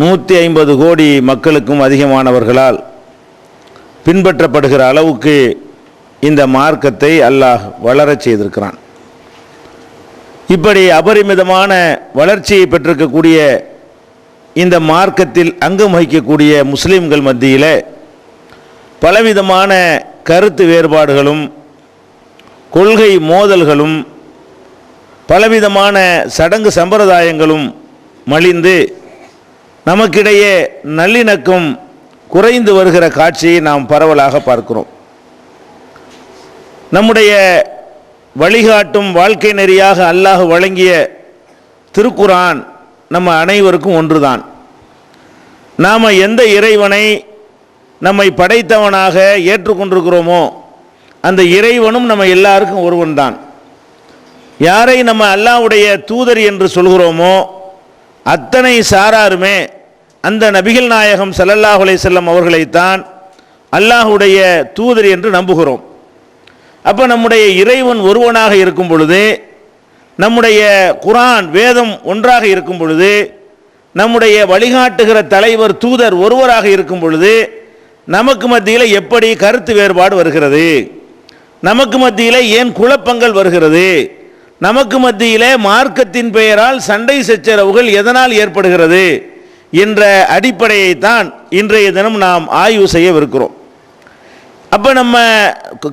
150 கோடி மக்களுக்கும் அதிகமானவர்களால் பின்பற்றப்படுகிற அளவுக்கு இந்த மார்க்கத்தை அல்லாஹ் வளரச் செய்திருக்கிறான். இப்படி அபரிமிதமான வளர்ச்சியை பெற்றிருக்கக்கூடிய இந்த மார்க்கத்தில் அங்கம் வகிக்கக்கூடிய முஸ்லீம்கள் மத்தியில் பலவிதமான கருத்து வேறுபாடுகளும் கொள்கை மோதல்களும் பலவிதமான சடங்கு சம்பிரதாயங்களும் மலிந்து நமக்கிடையே நல்லிணக்கம் குறைந்து வருகிற காட்சியை நாம் பரவலாக பார்க்கிறோம். நம்முடைய வழிகாட்டும் வாழ்க்கை நெறியாக அல்லாஹ் வழங்கிய திருக்குர்ஆன் நம்ம அனைவருக்கும் ஒன்றுதான். நாம் எந்த இறைவனை நம்மை படைத்தவனாக ஏற்றுக்கொண்டிருக்கிறோமோ அந்த இறைவனும் நம்ம எல்லாருக்கும் ஒருவன்தான். யாரை நம்ம அல்லாஹ்வுடைய தூதர் என்று சொல்கிறோமோ அத்தனை சாராருமே அந்த நபிகள் நாயகம் ஸல்லல்லாஹு அலைஹி வஸல்லம் அவர்களைத்தான் அல்லாஹ்வுடைய தூதர் என்று நம்புகிறோம். அப்போ நம்முடைய இறைவன் ஒருவனாக இருக்கும் பொழுது, நம்முடைய குர்ஆன் வேதம் ஒன்றாக இருக்கும் பொழுது, நம்முடைய வழிகாட்டுகிற தலைவர் தூதர் ஒருவராக இருக்கும் பொழுது, நமக்கு மத்தியில் எப்படி கருத்து வேறுபாடு வருகிறது, நமக்கு மத்தியில் ஏன் குழப்பங்கள் வருகிறது, நமக்கு மத்தியிலே மார்க்கத்தின் பெயரால் சண்டை சச்சரவுகள் எதனால் ஏற்படுகிறது என்ற அடிப்படையைத்தான் இன்றைய தினம் நாம் ஆய்வு செய்யவிருக்கிறோம். அப்போ நம்ம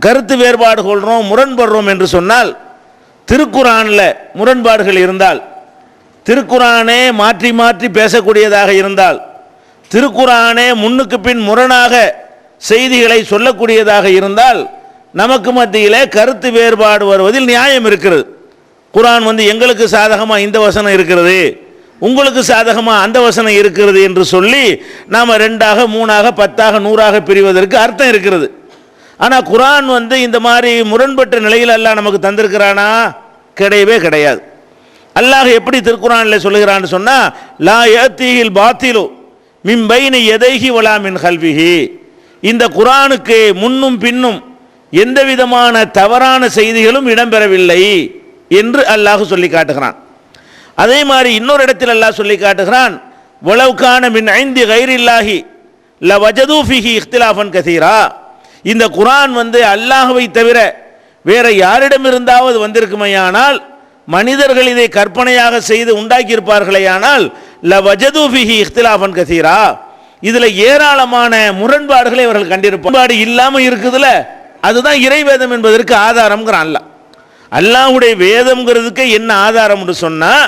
கருத்து வேறுபாடு கொள்கிறோம், முரண்படுறோம் என்று சொன்னால், திருக்குர்ஆனில் முரண்பாடுகள் இருந்தால், திருக்குர்ஆனே மாற்றி மாற்றி பேசக்கூடியதாக இருந்தால், திருக்குர்ஆனே முன்னுக்கு பின் முரணாக செய்திகளை சொல்லக்கூடியதாக இருந்தால், நமக்கு மத்தியிலே கருத்து வேறுபாடு வருவதில் நியாயம் இருக்கிறது. குர்ஆன் எங்களுக்கு சாதகமாக இந்த வசனம் இருக்கிறது, உங்களுக்கு சாதகமாக அந்த வசனம் இருக்கிறது என்று சொல்லி நாம் 2ஆக 3ஆக 10ஆக 100ஆக பிரிவதற்கு அர்த்தம் இருக்கிறது. ஆனால் குர்ஆன் இந்த மாதிரி முரண்பட்ட நிலையில் அல்லாஹ் நமக்கு தந்திருக்கிறானா? கிடையவே கிடையாது. அல்லாஹ் எப்படி திருக்குர்ஆனில் சொல்லுகிறான்னு சொன்னால், லா யஅதீஹில் பாத்திலு மின் பைனி யதைஹி வலா மின் கல்பிஹி. இந்த குர்ஆனுக்கு முன்னும் பின்னும் எந்த விதமான தவறான செய்திகளும் இடம்பெறவில்லை என்று அல்லாஹ் சொல்லி காட்டுகிறான். அதே மாதிரி இன்னொரு இடத்தில் அல்லாஹ் சொல்லி காட்டுகிறான், வலவ் கான மின் ஐந்தி கைரில்லாஹி லவஜது ஃபீஹி இக்திலாஃபன் கஸீரா. இந்த குர்ஆன் அல்லாஹ்வை தவிர வேற யாரிடமிருந்தாவது வந்திருக்குமையானால், மனிதர்கள் இதை கற்பனையாக செய்து உண்டாக்கியிருப்பார்களேயானால் லவஜது ஃபீஹி இக்திலாஃபன் கஸீரா, இதில் ஏராளமான முரண்பாடுகளை அவர்கள் கண்டிருப்பார்கள். முரண்பாடு இல்லாமல் இருக்குதுல, அதுதான் இறைவேதம் என்பதற்கு ஆதாரம்ங்கிறான் அல்லாஹ். அல்லாஹ்வுடைய வேதம்ங்கிறதுக்கு என்ன ஆதாரம் என்று சொன்னால்,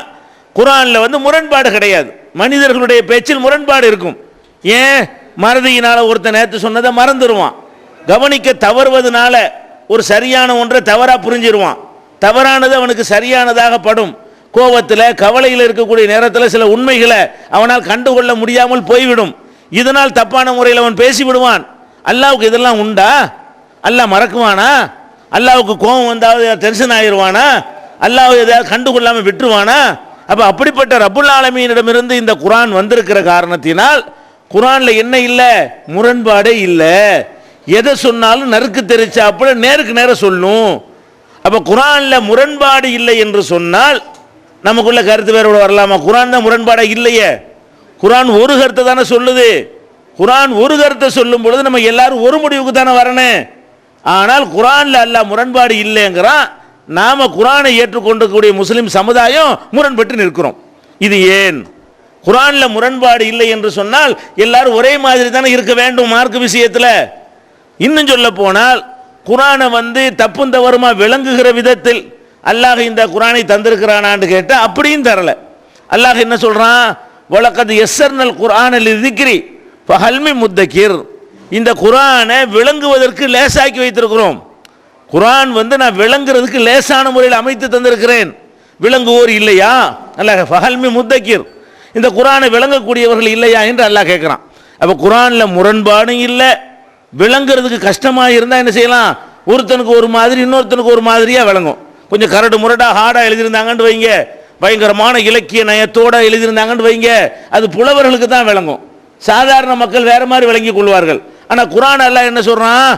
குர்ஆனில் முரண்பாடு கிடையாது. மனிதர்களுடைய பேச்சில் முரண்பாடு இருக்கும். ஏன்? மறதியினால் ஒருத்தன் நேற்று சொன்னதை மறந்துடுவான், கவனிக்க தவறுவதனால ஒரு சரியான ஒன்றை தவறாக புரிஞ்சிருவான், தவறானது அவனுக்கு சரியானதாக படும். கோபத்தில் கவலையில் இருக்கக்கூடிய நேரத்தில் சில உண்மைகளை அவனால் கண்டுகொள்ள முடியாமல் போய்விடும். இதனால் தப்பான முறையில் அவன் பேசிவிடுவான். அல்லாஹ்வுக்கு இதெல்லாம் உண்டா? அல்லாஹ் மறக்குவானா? அல்லாஹ்வுக்கு கோபம் வந்தாவது டென்ஷன் ஆகிடுவானா? அல்லாஹ் எதாவது கண்டுகொள்ளாமல் விட்டுருவானா? அப்போ அப்படிப்பட்ட ரப்புல் ஆலமீனிடமிருந்து இந்த குர்ஆன் வந்திருக்கிற காரணத்தினால் குர்ஆனில் என்ன இல்லை? முரண்பாடே இல்லை. எதை சொன்னாலும் நறுக்கு தெரிச்சாப்புல நேருக்கு நேரம் சொல்லும். அப்போ குர்ஆனில் முரண்பாடு இல்லை என்று சொன்னால் நமக்குள்ள கருத்து வேறுபாடு வரலாமா? குர்ஆன் தான் முரண்பாடே இல்லையே. குர்ஆன் ஒரு கருத்தை தானே சொல்லுது. குர்ஆன் ஒரு கருத்தை சொல்லும் பொழுது நம்ம எல்லாரும் ஒரு முடிவுக்கு தானே வரணும். ஆனால் குர்ஆனில் அல்லாஹ் முரண்பாடு இல்லைங்கிறான். நாம் குர்ஆனை ஏற்றுக்கொண்டக்கூடிய முஸ்லிம் சமுதாயம் முரண்பட்டு நிற்கிறோம். இது ஏன்? குர்ஆனில் முரண்பாடு இல்லை என்று சொன்னால் எல்லாரும் ஒரே மாதிரி தானே இருக்க வேண்டும் மார்க்க விஷயத்தில். இன்னும் சொல்ல போனால் குர்ஆனை தப்பும் தவறுமா விளங்குகிற விதத்தில் அல்லாஹ் இந்த குர்ஆனை தந்திருக்கிறானான்னு கேட்டால் அப்படியும் தரல. அல்லாஹ் என்ன சொல்கிறான்? வலகத் யஸ்ஸர்னல் குர்ஆன லிذிக்ரி ஃபஹல் மின் முத்தக்கிர். இந்த குர்ஆனை விளங்குவதற்கு லேசாக்கி வைத்திருக்கிறோம். குர்ஆன் நான் விளங்குறதுக்கு லேசான முறையில் அமைத்து தந்திருக்கிறேன். விளங்குவோர் இல்லையா? அல்லாஹ் ஃபஹல் மின் முத்தக்கிர், இந்த குர்ஆனை விளங்கக்கூடியவர்கள் இல்லையா என்று அல்லாஹ் கேட்குறான். அப்போ குர்ஆனில் முரண்பாடும் இல்லை, விளங்குறதுக்கு கஷ்டமாக இருந்தால் என்ன செய்யலாம்? ஒருத்தனுக்கு ஒரு மாதிரி இன்னொருத்தனுக்கு ஒரு மாதிரியாக விளங்கும். கொஞ்சம் கரடு முரடாக ஹார்டாக எழுதியிருந்தாங்கன்னு வைங்க, பயங்கரமான இலக்கிய நயத்தோடு எழுதியிருந்தாங்கன்னு வைங்க, அது புலவர்களுக்கு தான் விளங்கும். சாதாரண மக்கள் வேறு மாதிரி விளங்கி கொள்வார்கள். ஆனால் குர்ஆன் அல்லாஹ் என்ன சொல்கிறான்?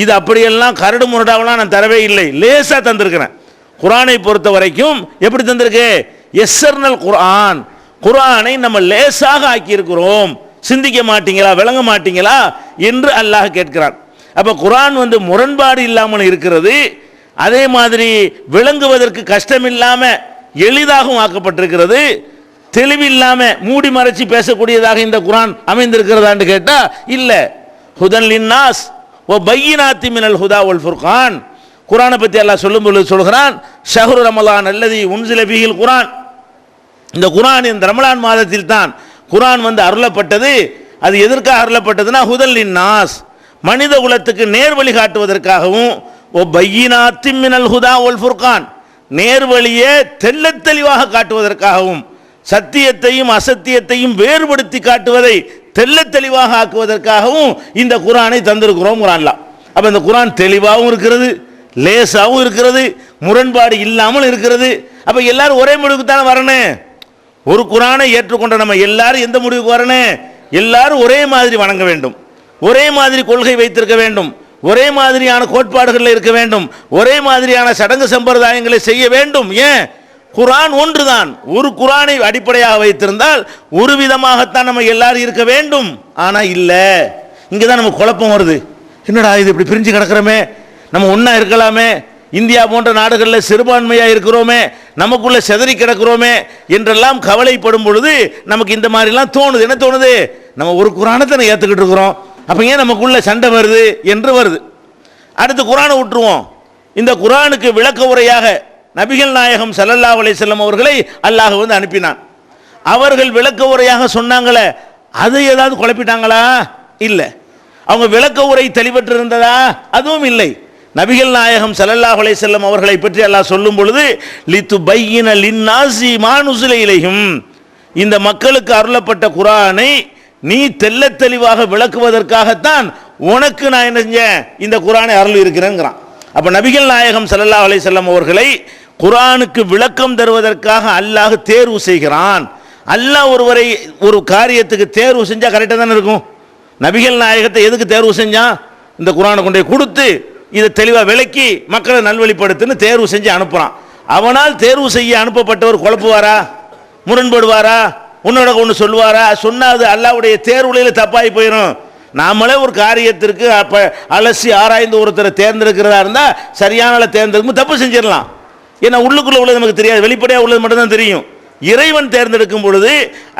இது அப்படியெல்லாம் கரடு முரடாவெல்லாம் நான் தரவே இல்லை, லேசாக தந்திருக்கிறேன். குர்ஆனை பொறுத்த வரைக்கும் எப்படி தந்திருக்கு? யஸ்ஸர்னல் குர்ஆன், குர்ஆனை நம்ம லேசாக ஆக்கி இருக்கிறோம், சிந்திக்க மாட்டீங்களா, விளங்க மாட்டீங்களா என்று அல்லாஹ் கேட்கிறான். அப்ப குர்ஆன் வந்து முரண்பாடு இல்லாமல் இருக்கிறது, அதே மாதிரி விளங்குவதற்கு கஷ்டம் இல்லாம எளிதாகவும் ஆக்கப்பட்டிருக்கிறது. தெளிவில்லாம மூடி மறைச்சி பேசக்கூடியதாக இந்த குர்ஆன் அமைந்திருக்கிறதான்னு கேட்டா இல்ல. ஹுதன் லின்னாஸ் வ பையினாத்தி மினல் ஹுதா வல் ஃபுர்கான். குர்ஆனை பத்தி அல்லாஹ் சொல்லும்போது சொல்கிறான், ஷஹ்ரு ரமலான் அல்லதி உன்சில ஃபீஹில் குர்ஆன். இந்த குர்ஆன் இந்த ரமலான் மாதத்தில் தான் குர்ஆன் வந்து அருளப்பட்டது. அது எதற்காக அருளப்பட்டதுன்னா ஹுதல் லின்னாஸ், மனித குலத்துக்கு நேர் வழி காட்டுவதற்காகவும், ஒ பையினாத்தி மினல் ஹுதா வல் ஃபுர்கான், நேர்வழியே தெள்ளத் தெளிவாக காட்டுவதற்காகவும், சத்தியத்தையும் அசத்தியத்தையும் வேறுபடுத்தி காட்டுவதை தெள்ளத் தெளிவாக ஆக்குவதற்காகவும் இந்த குர்ஆனை தந்திருக்கிறோம் குர்ஆன்ல. அப்ப இந்த குர்ஆன் தெளிவாகவும் இருக்கிறது, லேசாகவும் இருக்கிறது, முரண்பாடு இல்லாமல் இருக்கிறது. அப்ப எல்லாரும் ஒரே முடிவுக்கு தானே வரணும். ஒரு குர்ஆனை ஏற்றுக்கொண்ட நம்ம எல்லாரும் எந்த முடிவுக்கு வரணும்? எல்லாரும் ஒரே மாதிரி வணங்க வேண்டும், ஒரே மாதிரி கொள்கை வைத்திருக்க வேண்டும், ஒரே மாதிரியான கோட்பாடுகளில் இருக்க வேண்டும், ஒரே மாதிரியான சடங்கு சம்பிரதாயங்களை செய்ய வேண்டும். ஏன்? குர்ஆன் ஒன்றுதான். ஒரு குர்ஆனை அடிப்படையாக வைத்திருந்தால் ஒரு விதமாகத்தான் நம்ம எல்லாரும் இருக்க வேண்டும். ஆனா இல்ல, இங்கதான் நமக்கு குழப்பம் வருது. என்னடா இது இப்படி பிரிஞ்சு கிடக்கிறோமே, நம்ம ஒன்னா இருக்கலாமே, இந்தியா போன்ற நாடுகளில் சிறுபான்மையா இருக்கிறோமே, நமக்குள்ள செதறி கிடக்கிறோமே என்றெல்லாம் கவலைப்படும் பொழுது நமக்கு இந்த மாதிரிலாம் தோணுது. என்ன தோணுது? நம்ம ஒரு குர்ஆனை தானே ஏத்துக்கிட்டு இருக்கிறோம், அப்ப ஏன் நமக்குள்ள சண்டை வருது என்று வருது. அடுத்து குர்ஆனை விட்டுருவோம். இந்த குர்ஆனுக்கு விளக்க உரையாக நபிகள் நாயகம் ஸல்லல்லாஹு அலைஹி வஸல்லம் அவர்களை அல்லாஹ் வந்து அனுப்பினான். அவர்கள் விளக்க உரையாக சொன்னாங்களே, அதை ஏதாவது குழப்பிட்டாங்களா? இல்ல. அவங்க விளக்க உரை தெளிவற்று இருந்ததா? அதுவும் இல்லை. நபிகள் நாயகம் ஸல்லல்லாஹு அலைஹி வஸல்லம் அவர்களை பற்றி அல்லாஹ் சொல்லும் பொழுது லிதுபையின லின்னாஸி மா நுஸில இலைஹிம், இந்த மக்களுக்கு அருளப்பட்ட குர்ஆனை நீ தெள்ளத் தெளிவாக விளக்குவதற்காகத்தான் உனக்கு நான் என்ன செஞ்சேன், இந்த குர்ஆனை அருள் இருக்கிறேங்கிறான். அப்ப நபிகள் நாயகம் ஸல்லல்லாஹு அலைஹி வஸல்லம் அவர்களை குர்ஆனுக்கு விளக்கம் தருவதற்காக அல்லாஹ் தேர்வு செய்கிறான். அல்லாஹ் ஒருவரை ஒரு காரியத்துக்கு தேர்வு செஞ்சா கரெக்டா தானே இருக்கும். நபிகள் நாயகத்தை எதுக்கு தேர்வு செஞ்சான்? இந்த குர்ஆனை கொண்டே கொடுத்து இதை தெளிவா விளக்கி மக்களை நல்வழிப்படுத்துன்னு தேர்வு செஞ்சு அனுப்புறான். அவனால் தேர்வு செய்ய அனுப்பப்பட்டவர் குழப்புவாரா, முரண்படுவாரா, உன்னோட ஒன்று சொல்லுவாரா? சொன்னாது அல்லாஹ்வுடைய தேர்வுலையில தப்பாகி போயிடும். நாமளே ஒரு காரியத்திற்கு அப்ப அலசி ஆராய்ந்து ஒருத்தரை தேர்ந்தெடுக்கிறதா இருந்தா சரியான தேர்ந்தெடுக்கும் தப்பு செஞ்சிடலாம். ஏன்னா உள்ளுக்குள்ள உள்ளது நமக்கு தெரியாது, வெளிப்படையாக உள்ளது மட்டும்தான் தெரியும். இறைவன் தேர்ந்தெடுக்கும் பொழுது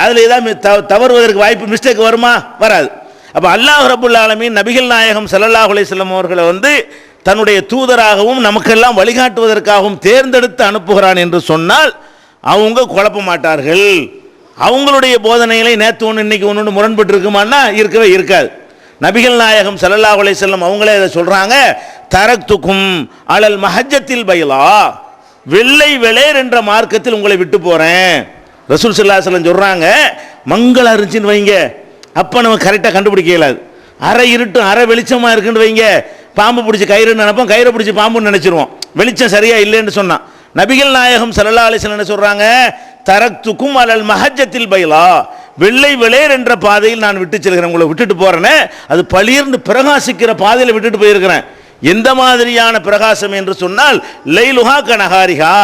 அதில் ஏதாவது தவறுவதற்கு வாய்ப்பு, மிஸ்டேக் வருமா? வராது. அப்ப அல்லாஹ் ரப்புல் ஆலமீன் நபிகள் நாயகம் ஸல்லல்லாஹு அலைஹி வஸல்லம் அவர்களை வந்து தன்னுடைய தூதராகவும் நமக்கெல்லாம் வழிகாட்டுவதற்காகவும் தேர்ந்தெடுத்து அனுப்புகிறான் என்று சொன்னால் அவங்க குழப்ப மாட்டார்கள். அவங்களுடைய போதனைகளை நேற்று ஒன்று இன்னைக்கு ஒன்று முரண்பட்டு இருக்குமான்னா இருக்கவே இருக்காது. நபிகள் நாயகம் ஸல்லல்லாஹு அலைஹி வஸல்லம் அவங்களே இதை சொல்றாங்க, தரக்துக்கும் அலல் மஹஜ்ஜத்தில் பைலா, வெள்ளை வெளேர் என்ற மார்க்கத்தில் உங்களை விட்டு போறேன். ரசூல் ஸல்லல்லாஹு அலைஹி வஸல்லம் சொல்றாங்க, மங்களம் இருந்துச்சுன்னு வைங்க, அப்ப நம்ம கரெக்டாக கண்டுபிடிக்க இயலாது. அரை இருட்டும் அரை வெளிச்சமா இருக்குன்னு வைங்க, பாம்பு பிடிச்சி கயிறுன்னு நினைப்போம், கயிறை பிடிச்சி பாம்புன்னு நினைச்சிருவோம், வெளிச்சம் சரியா இல்லைன்னு சொன்னா. நபிகள் நாயகம் ஸல்லல்லாஹு அலைஹி வஸல்லம் என்ன சொல்றாங்க, தரக்துக்கும் அலல் மஹஜ்ஜத்தில் பைலா, வெள்ளை வெளேர் என்ற பாதையில் நான் விட்டு செல்கிறேன், உங்களை விட்டுட்டு போறேன்னு. அது பளிர்ந்து பிரகாசிக்கிற பாதையில் விட்டுட்டு போயிருக்கிறேன். எந்த மாதிரியான பிரகாசம் என்று சொன்னால் லைலுஹா கனஹாரிஹா,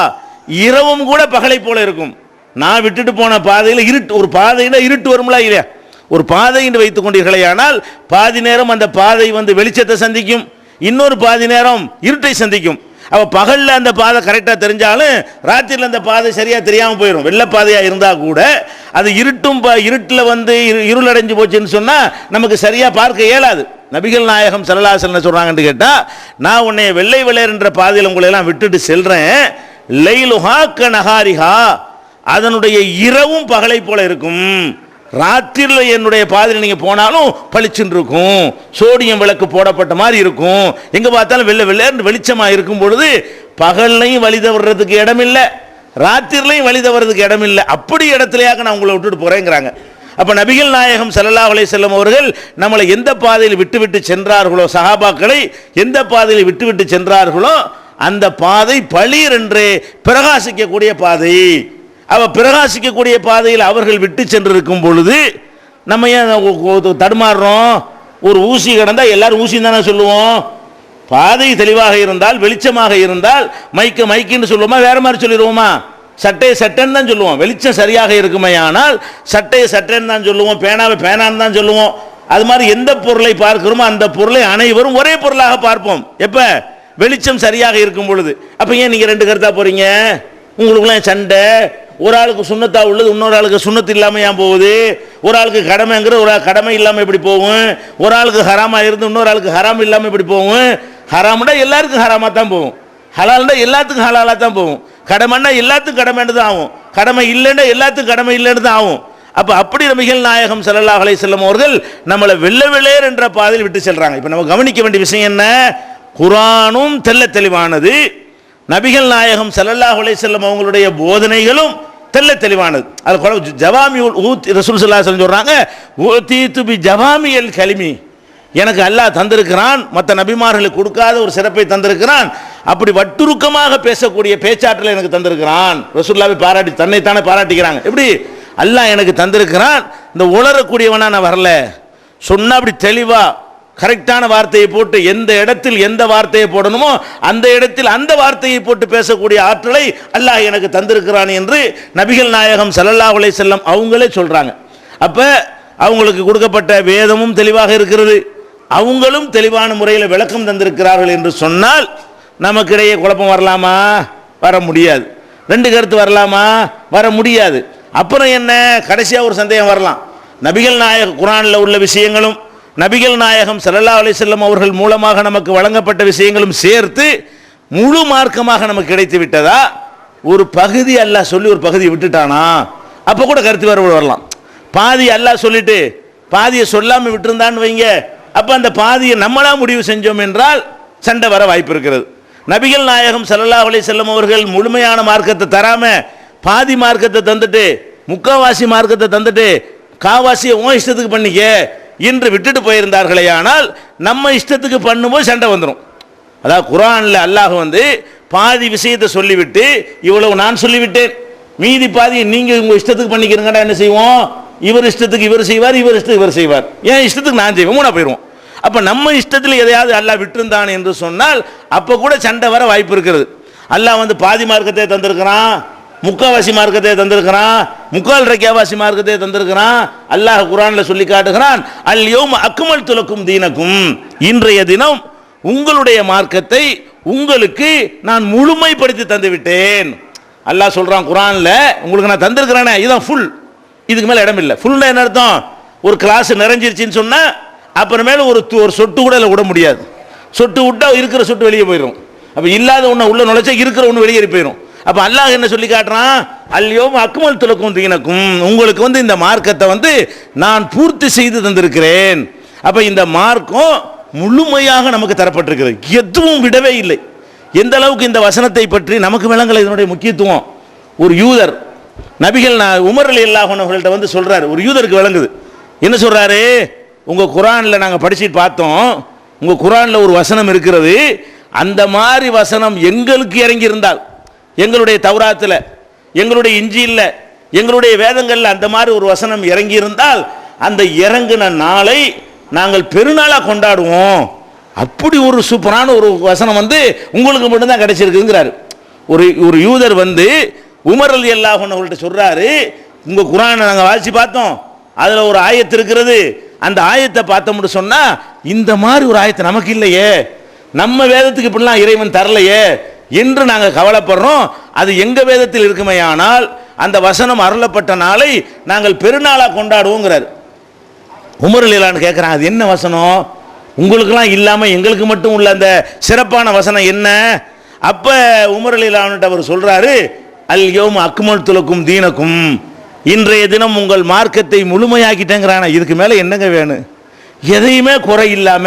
இரவும் கூட பகலை போல இருக்கும். நான் விட்டுட்டு போன பாதையில் இருட்டு, ஒரு பாதையில இருட்டு வரும்ல இல்லையா, ஒரு பாதை என்று வைத்துக் கொண்டீர்களே ஆனால் பாதி நேரம் அந்த பாதை வந்து வெளிச்சத்தை சந்திக்கும், இன்னொரு பாதி நேரம் இருட்டை சந்திக்கும். அப்ப பகல்ல அந்த பாதை கரெக்டா தெரிஞ்சாலும் ராத்திரில அந்த பாதை சரியா தெரியாம போயிடும். வெள்ள பாதையா இருந்தா கூட அது இருட்டும், இருட்டுல வந்து இருள் அடைஞ்சு போச்சுன்னு சொன்னா நமக்கு சரியா பார்க்க இயலாது. நபிகள் நாயகம் ஸல்லல்லாஹு அலைஹி வஸல்லம் சொல்றாங்கன்னு கேட்டா, நான் உன்னை வெள்ளை வெளேர் என்ற பாதையில் உங்களை எல்லாம் விட்டுட்டு செல்றேன், லைலுஹா கனஹாரிஹா, அதனுடைய இரவும் பகலை போல இருக்கும். ராத்திரியில் என்னுடைய பாதையில் நீங்க போனாலும் பளிச்சுன்னு இருக்கும், சோடியம் விளக்கு போடப்பட்ட மாதிரி இருக்கும், எங்க பார்த்தாலும் வெள்ளை வெள்ளை வெளிச்சமா இருக்கும் பொழுது பகல்லையும் வழி தவறதுக்கு இடம் இல்லை, ராத்திரிலையும் வழி தவறதுக்கு இடம் இல்லை. அப்படி இடத்துலயாக நான் உங்களை விட்டுட்டு போறேங்கிறாங்க. அப்ப நபிகள் நாயகம் ஸல்லல்லாஹு அலைஹி வஸல்லம் அவர்கள் நம்மளை எந்த பாதையில் விட்டுவிட்டு சென்றார்களோ, சஹாபாக்களை எந்த பாதையில் விட்டுவிட்டு சென்றார்களோ அந்த பாதை பளீர் என்று பிரகாசிக்கக்கூடிய பாதை. அவ பிரகாசிக்கக்கூடிய பாதையில் அவர்கள் விட்டு சென்றிருக்கும் பொழுது நம்ம ஏன் தடுமாறுறோம்? ஒரு ஊசி கிடந்தா எல்லாரும் ஊசி தானே சொல்லுவோம். பாதை தெளிவாக இருந்தால், வெளிச்சமாக இருந்தால் மைக்கு மைக்குன்னு சொல்லுவோமா, வேற மாதிரி சொல்லிடுவோமா? சட்டையை சட்டைன்னு தான் சொல்லுவோம். வெளிச்சம் சரியாக இருக்குமையானால் சட்டையை சட்டைன்னு தான் சொல்லுவோம், பேனாவை பேனான்னு தான் சொல்லுவோம். அது மாதிரி எந்த பொருளை பார்க்கிறோமோ அந்த பொருளை அனைவரும் ஒரே பொருளாக பார்ப்போம். எப்ப வெளிச்சம் சரியாக இருக்கும் பொழுது. அப்ப ஏன் நீங்க ரெண்டு கருத்தா போறீங்க? உங்களுக்குலாம் சண்டை. ஒரு ஆளுக்கு சுண்ணத்தா உள்ளது இன்னொரு ஆளுக்கு சுண்ணத்து இல்லாம ஏன் போகுது? ஒரு ஆளுக்கு கடமைங்கிற ஒரு கடமை இல்லாம எப்படி போகும்? ஒரு ஆளுக்கு ஹராமா இருந்து இன்னொரு ஆளுக்கு ஹராம் இல்லாம எப்படி போகும்? ஹராம்னா எல்லாருக்கும் ஹராமா தான் போகும், ஹலால்னா எல்லாத்துக்கும் ஹலாலா தான் போகும், கடமைன்னா எல்லாத்துக்கும் கடமைன்னு தான் ஆகும், கடமை இல்லைன்னா எல்லாத்துக்கும் கடமை இல்லைன்னு தான் ஆகும். அப்ப அப்படி நபிகள் நாயகம் ஸல்லல்லாஹு அலைஹி வஸல்லம் அவர்கள் நம்மளை வெள்ளை என்ற பாதையில் விட்டு செல்றாங்க. இப்ப நம்ம கவனிக்க வேண்டிய விஷயம் என்ன? குர்ஆனும் தெள்ள தெளிவானது, நபிகள் நாயகம் ஸல்லல்லாஹு அலைஹி வஸல்லம் அவங்களுடைய போதனைகளும் தெள்ள தெளிவானது. அது ஜவாமியுல் ஊத் ரசூல் ஸல்லல்லாஹு அலைஹி வஸல்லம் சொல்றாங்க, ஊதீது பி ஜவாமியல் கலிமி, எனக்கு அல்லாஹ் தந்திருக்கிறான், மற்ற நபிமார்களுக்கு கொடுக்காத ஒரு சிறப்பை தந்திருக்கிறான், அப்படி வட்டுருக்கமாக பேசக்கூடிய பேச்சாற்றலை எனக்கு தந்திருக்கிறான். ரசூலுல்லாஹ்வை பாராட்டி தன்னைத்தானே பாராட்டிக்கிறாங்க. எப்படி? அல்லாஹ் எனக்கு தந்திருக்கிறான், இந்த உளரக்கூடியவனா நான் வரல, சொன்னா அப்படி தெளிவா கரெக்டான வார்த்தையை போட்டு எந்த இடத்தில் எந்த வார்த்தையை போடணுமோ அந்த இடத்தில் அந்த வார்த்தையை போட்டு பேசக்கூடிய ஆற்றலை அல்லாஹ் எனக்கு தந்திருக்கிறான் என்று நபிகள் நாயகம் ஸல்லல்லாஹு அலைஹி வஸல்லம் அவங்களே சொல்றாங்க. அப்ப அவங்களுக்கு கொடுக்கப்பட்ட வேதமும் தெளிவாக இருக்கிறது, அவங்களும் தெளிவான முறையில் விளக்கம் தந்திருக்கிறார்கள் என்று சொன்னால் நமக்கிடையே குழப்பம் வரலாமா? வர முடியாது. ரெண்டு கருத்து வரலாமா? வர முடியாது. அப்புறம் என்ன? கடைசியா ஒரு சந்தேகம் வரலாம். நபிகள் நாயகம் குர்ஆன்ல உள்ள விஷயங்களும் நபிகள் நாயகம் ஸல்லல்லாஹு அலைஹி வஸல்லம் அவர்கள் மூலமாக நமக்கு வழங்கப்பட்ட விஷயங்களும் சேர்த்து முழு மார்க்கமாக நமக்கு கிடைத்து விட்டதா? ஒரு பகுதி அல்லாஹ் சொல்லி ஒரு பகுதியை விட்டுட்டானா? அப்ப கூட கருத்து வேறுபாடு வரலாம். பாதி அல்லாஹ் சொல்லிட்டு பாதியை சொல்லாம விட்டுருந்தான்னு வைங்க, அப்ப அந்த பாதியை நம்மளா முடிவு செஞ்சோம் என்றால் சண்டை வர வாய்ப்பு இருக்கிறது. நபிகள் நாயகம் ஸல்லல்லாஹு அலைஹி வஸல்லம் அவர்கள் முழுமையான மார்க்கத்தை தராம பாதி மார்க்கத்தை தந்துட்டு முக்காவாசி மார்க்கத்தை தந்துட்டு காவாசியை உன் இஷ்டத்துக்கு பண்ணிக்க என்று விட்டுட்டு போயிருந்தார்களே, ஆனால் நம்ம இஷ்டத்துக்கு பண்ணும்போது சண்டை வந்துடும். அதாவது குர்ஆன்ல அல்லாஹ் பாதி விஷயத்தை சொல்லிவிட்டு இவ்வளவு நான் சொல்லிவிட்டேன், மீதி பாதியை நீங்க உங்க இஷ்டத்துக்கு பண்ணிக்கிறீங்கடா என்ன செய்வோம்? இவர் இஷ்டத்துக்கு இவர் செய்வார், இவர் இஷ்டத்துக்கு இவர் செய்வார், ஏன் இஷ்டத்துக்கு நான் செய்வேன், மூணா போயிடுவோம். அப்ப நம்ம இஷ்டத்தில் எதையாவது அல்லாஹ் விட்டுருந்தான் என்று சொன்னால் அப்ப கூட சண்டை வர வாய்ப்பு இருக்கிறது. அல்லாஹ் பாதி மார்க்கத்தை தந்திருக்கிறான், முக்காவாசி மார்க்கத்தை தந்திருக்கிறான், முக்கால் ரக்கியாவாசி மார்க்கத்தை தந்திருக்கிறான். அல்லாஹ் குர்ஆன்ல சொல்லி காட்டுகிறான், அல் யௌம அக்மல்து லக்கும் தீனக்கும், இன்றைய தினம் உங்களுடைய மார்க்கத்தை உங்களுக்கு நான் முழுமைப்படுத்தி தந்து விட்டேன். அல்லாஹ் சொல்றான் குர்ஆன்ல, உங்களுக்கு நான் தந்திருக்கிறேனே இதுதான் ஃபுல், இதுக்கு மேல இடம் இல்லை. ஃபுல்னா என்ன அர்த்தம்? ஒரு கிளாஸ் நிறைஞ்சிருச்சுன்னு சொன்னா அப்புறமேல ஒரு சொட்டு கூட விட முடியாது. சொட்டு விட்டா இருக்கிற சொட்டு வெளியே போயிடும். அப்ப இல்லாத ஒண்ணு உள்ள நுழைச்சா இருக்கிற ஒண்ணு வெளியேறி போயிடும். அப்ப அல்லாஹ் என்ன சொல்லி காட்டுறான்? அல்யோம் அக்மல்து லக்கும் தீனக்கும், உங்களுக்கு இந்த மார்க்கத்தை நான் பூர்த்தி செய்து தந்திருக்கிறேன். அப்ப இந்த மார்க்கம் முழுமையாக நமக்கு தரப்பட்டிருக்கிறது, எதுவும் விடவே இல்லை. எந்த அளவுக்கு இந்த வசனத்தை பற்றி நமக்கு விளங்கல இதனுடைய முக்கியத்துவம். ஒரு யூதர் நபிகள் உமர் ரலியல்லாஹு அன்ஹு அவர்கள்ட்ட சொல்றாரு, ஒரு யூதருக்கு விளங்குது. என்ன சொல்றாரு? உங்க குர்ஆன்ல நாங்க படிச்சுட்டு பார்த்தோம், உங்க குர்ஆன்ல ஒரு வசனம் இருக்கிறது, அந்த மாதிரி வசனம் எங்களுக்கு இறங்கி இருந்தால், எங்களுடைய தௌராத்தில், எங்களுடைய இஞ்சில்ல, எங்களுடைய வேதங்கள்ல அந்த மாதிரி ஒரு வசனம் இறங்கி இருந்தால் அந்த இறங்கின நாளை நாங்கள் பெருநாளா கொண்டாடுவோம். அப்படி ஒரு சூப்பரான ஒரு வசனம் உங்களுக்கு மட்டும்தான் கிடைச்சிருக்குங்கிறாரு. ஒரு யூதர் உமர் ரலியல்லாஹு அன்ஹு அவர்கள்ட்ட சொல்றாரு, உங்க குர்ஆனை நாங்கள் வாசிச்சு பார்த்தோம், அதுல ஒரு ஆயத்து இருக்கிறது, அந்த ஆயத்தை பார்த்தோம்னு சொன்னா இந்த மாதிரி ஒரு ஆயத்தை நமக்கு இல்லையே, நம்ம வேதத்துக்கு இப்படிலாம் இறைவன் தரலையே என்று நாங்கள் கவலைப்படுறோம். அது எங்க வேதத்தில் இருக்குமையானால் அந்த வசனம் அருளப்பட்ட நாளை நாங்கள் பெருநாளா கொண்டாடுவோங்கிறார். உமர் ரலியல்லாஹு கேட்கிறாங்க, அது என்ன வசனம்? உங்களுக்கெல்லாம் இல்லாம எங்களுக்கு மட்டும் உள்ள அந்த சிறப்பான வசனம் என்ன? அப்ப உமர் ரலியல்லாஹு அவர் சொல்றாரு, அல் யௌம அக்மல்து லக்கும் தீனக்கும், இன்றைய தினம் உங்கள் மார்க்கத்தை முழுமையாக்கிட்டேங்கிறான. இதுக்கு மேல என்னங்க வேணும்? எதையுமே குறை இல்லாம,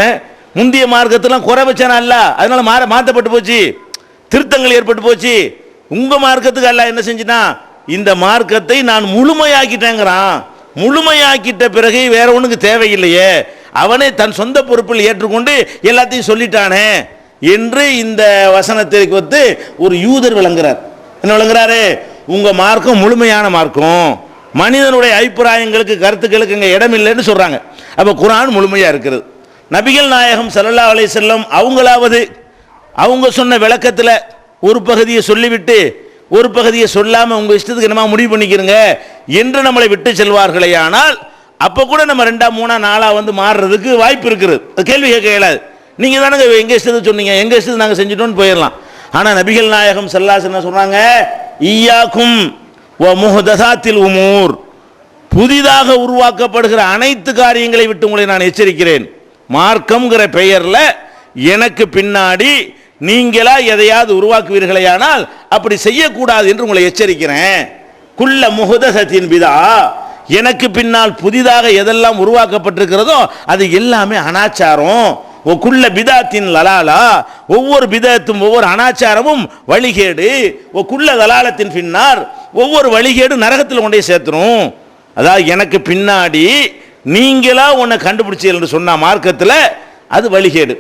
முந்தைய மார்க்கத்தெல்லாம் குறை வச்சானா அல்ல, அதனால மாற்றப்பட்டு போச்சு, திருத்தங்கள் ஏற்பட்டு போச்சு. உங்க மார்க்கத்துக்கு அல்லாஹ் என்ன செஞ்சிட்டான்? இந்த மார்க்கத்தை நான் முழுமையாக்கிட்டேங்கிறான். முழுமையாக்கிட்ட பிறகு வேற ஒண்ணுக்கு தேவையில்லையே, அவனே தன் சொந்த பொறுப்பில் ஏற்றுக்கொண்டு எல்லாத்தையும் சொல்லிட்டானே என்று இந்த வசனத்திற்கு ஒரு யூதர் விளங்குறார். என்ன விளங்குறாரு? உங்க மார்க்கம் முழுமையான மார்க்கம், மனிதனுடைய அபிப்பிராயங்களுக்கு கருத்துக்களுக்கு இங்க இடம் இல்லைன்னு சொல்றாங்க. அப்ப குர்ஆன் முழுமையா இருக்கிறது. நபிகள் நாயகம் ஸல்லல்லாஹு அலைஹி வஸல்லம் அவங்களாவது அவங்க சொன்ன விளக்கத்தில் ஒரு பகுதியை சொல்லிவிட்டு ஒரு பகுதியை சொல்லாமல் உங்கள் இஷ்டத்துக்கு என்னமா முடிவு பண்ணிக்கிறங்க என்று நம்மளை விட்டு செல்வார்களே. ஆனால் அப்போ கூட நம்ம 2, 3, 4 வந்து மாறுறதுக்கு வாய்ப்பு இருக்குது. கேள்வி கேட்க இயலாது. நீங்கள் தானே எங்கள் இஷ்டத்துக்கு சொன்னீங்க, எங்கள் இஷ்டத்துக்கு நாங்கள் செஞ்சுட்டோன்னு போயிடலாம். ஆனால் நபிகள் நாயகம் ஸல்லல்லாஹு அலைஹி வஸல்லம் சொன்னாங்க, ஈயாக்கும் வ முஹ்தஸாத்தில் உமூர், புதிதாக உருவாக்கப்படுகிற அனைத்து காரியங்களை விட்டு உங்களை நான் எச்சரிக்கிறேன். மார்க்கம்ங்கிற பெயரில் எனக்கு பின்னாடி நீங்களா எதையாவது உருவாக்குவீர்களேயானால் அப்படி செய்யக்கூடாது என்று உங்களை எச்சரிக்கிறேன். குல்ல முஹ்தஸத்தின் பிதா, எனக்கு பின்னால் புதிதாக எதெல்லாம் உருவாக்கப்பட்டிருக்கிறதோ அது எல்லாமே அனாச்சாரம். குல்ல பிதாத்தின் லலாலா, ஒவ்வொரு பிதத்தும் ஒவ்வொரு அனாச்சாரமும் வழிகேடு. குல்ல லலாலத்தின் பின்னார், ஒவ்வொரு வழிகேடு நரகத்தில் கொண்டே சேர்த்துரும். அதாவது எனக்கு பின்னாடி நீங்களா உன்னை கண்டுபிடிச்சீர்கள் என்று சொன்ன மார்க்கத்தில் அது வழிகேடு,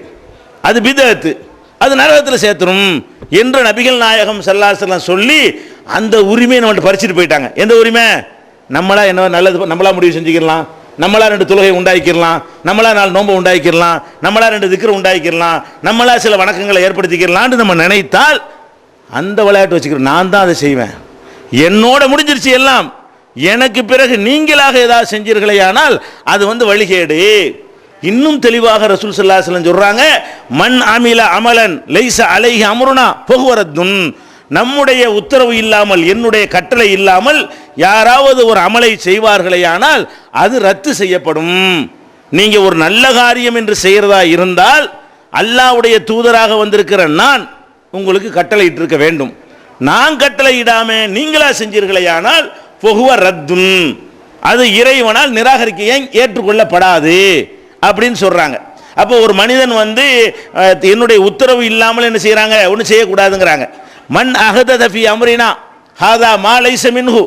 அது பிதத்து, அது நரகத்தில் சேர்த்துரும் என்று நபிகள் நாயகம் ஸல்லல்லாஹு அலைஹி வஸல்லம் சொல்லி அந்த உரிமையை நம்மள்ட்ட பறிச்சுட்டு போயிட்டாங்க. எந்த உரிமை? நம்மளா என்ன நல்லது, நம்மளா முடிவு செஞ்சுக்கலாம், நம்மளா 2 தொழுகை உண்டாக்கிடலாம், நம்மளா 4 நோன்பை உண்டாக்கிடலாம், நம்மளா 2 திக்ர் உண்டாக்கிடலாம், நம்மளா சில வணக்கங்களை ஏற்படுத்திக்கலான்னு நம்ம நினைத்தால் அந்த விளையாட்டு வச்சுக்கிறோம். நான் தான் அதை செய்வேன், என்னோட முடிஞ்சிருச்சு எல்லாம், எனக்கு பிறகு நீங்களாக ஏதாவது செஞ்சீர்களேயானால் அது வழிகேடு. இன்னும் தெளிவாக ரசூல் ஸல்லல்லாஹு அலைஹி வஸல்லம் சொல்றாங்க, மன் அமில அமலன் லைஸ அலைஹி அம்ருனா ஃபஹுவரத்துன், நம்முடைய உத்தரவு இல்லாமல், என்னுடைய கட்டளை இல்லாமல் யாராவது ஒரு அமலை செய்வார்களேயானால் அது ரத்து செய்யப்படும். நீங்க ஒரு நல்ல காரியம் என்று செய்யறதா இருந்தால் அல்லாஹ்வுடைய தூதராக வந்திருக்கிற நான் உங்களுக்கு கட்டளை இட்டிருக்க வேண்டும். நான் கட்டளை இடாம நீங்களா செஞ்சீர்களேயானால் ஃபஹுவ ரத்துன், அது இறைவனால் ஏற்றுக்கொள்ளப்படாது அப்படின்னு சொல்றாங்க. அப்போ ஒரு மனிதன் என்னுடைய உத்தரவு இல்லாமல் என்ன செய்யறாங்க, ஒன்றும் செய்யக்கூடாதுங்கிறாங்க. மன் அஹதத ஃபீ அம்ரினா ஹாதா மா லைஸ மின்ஹு,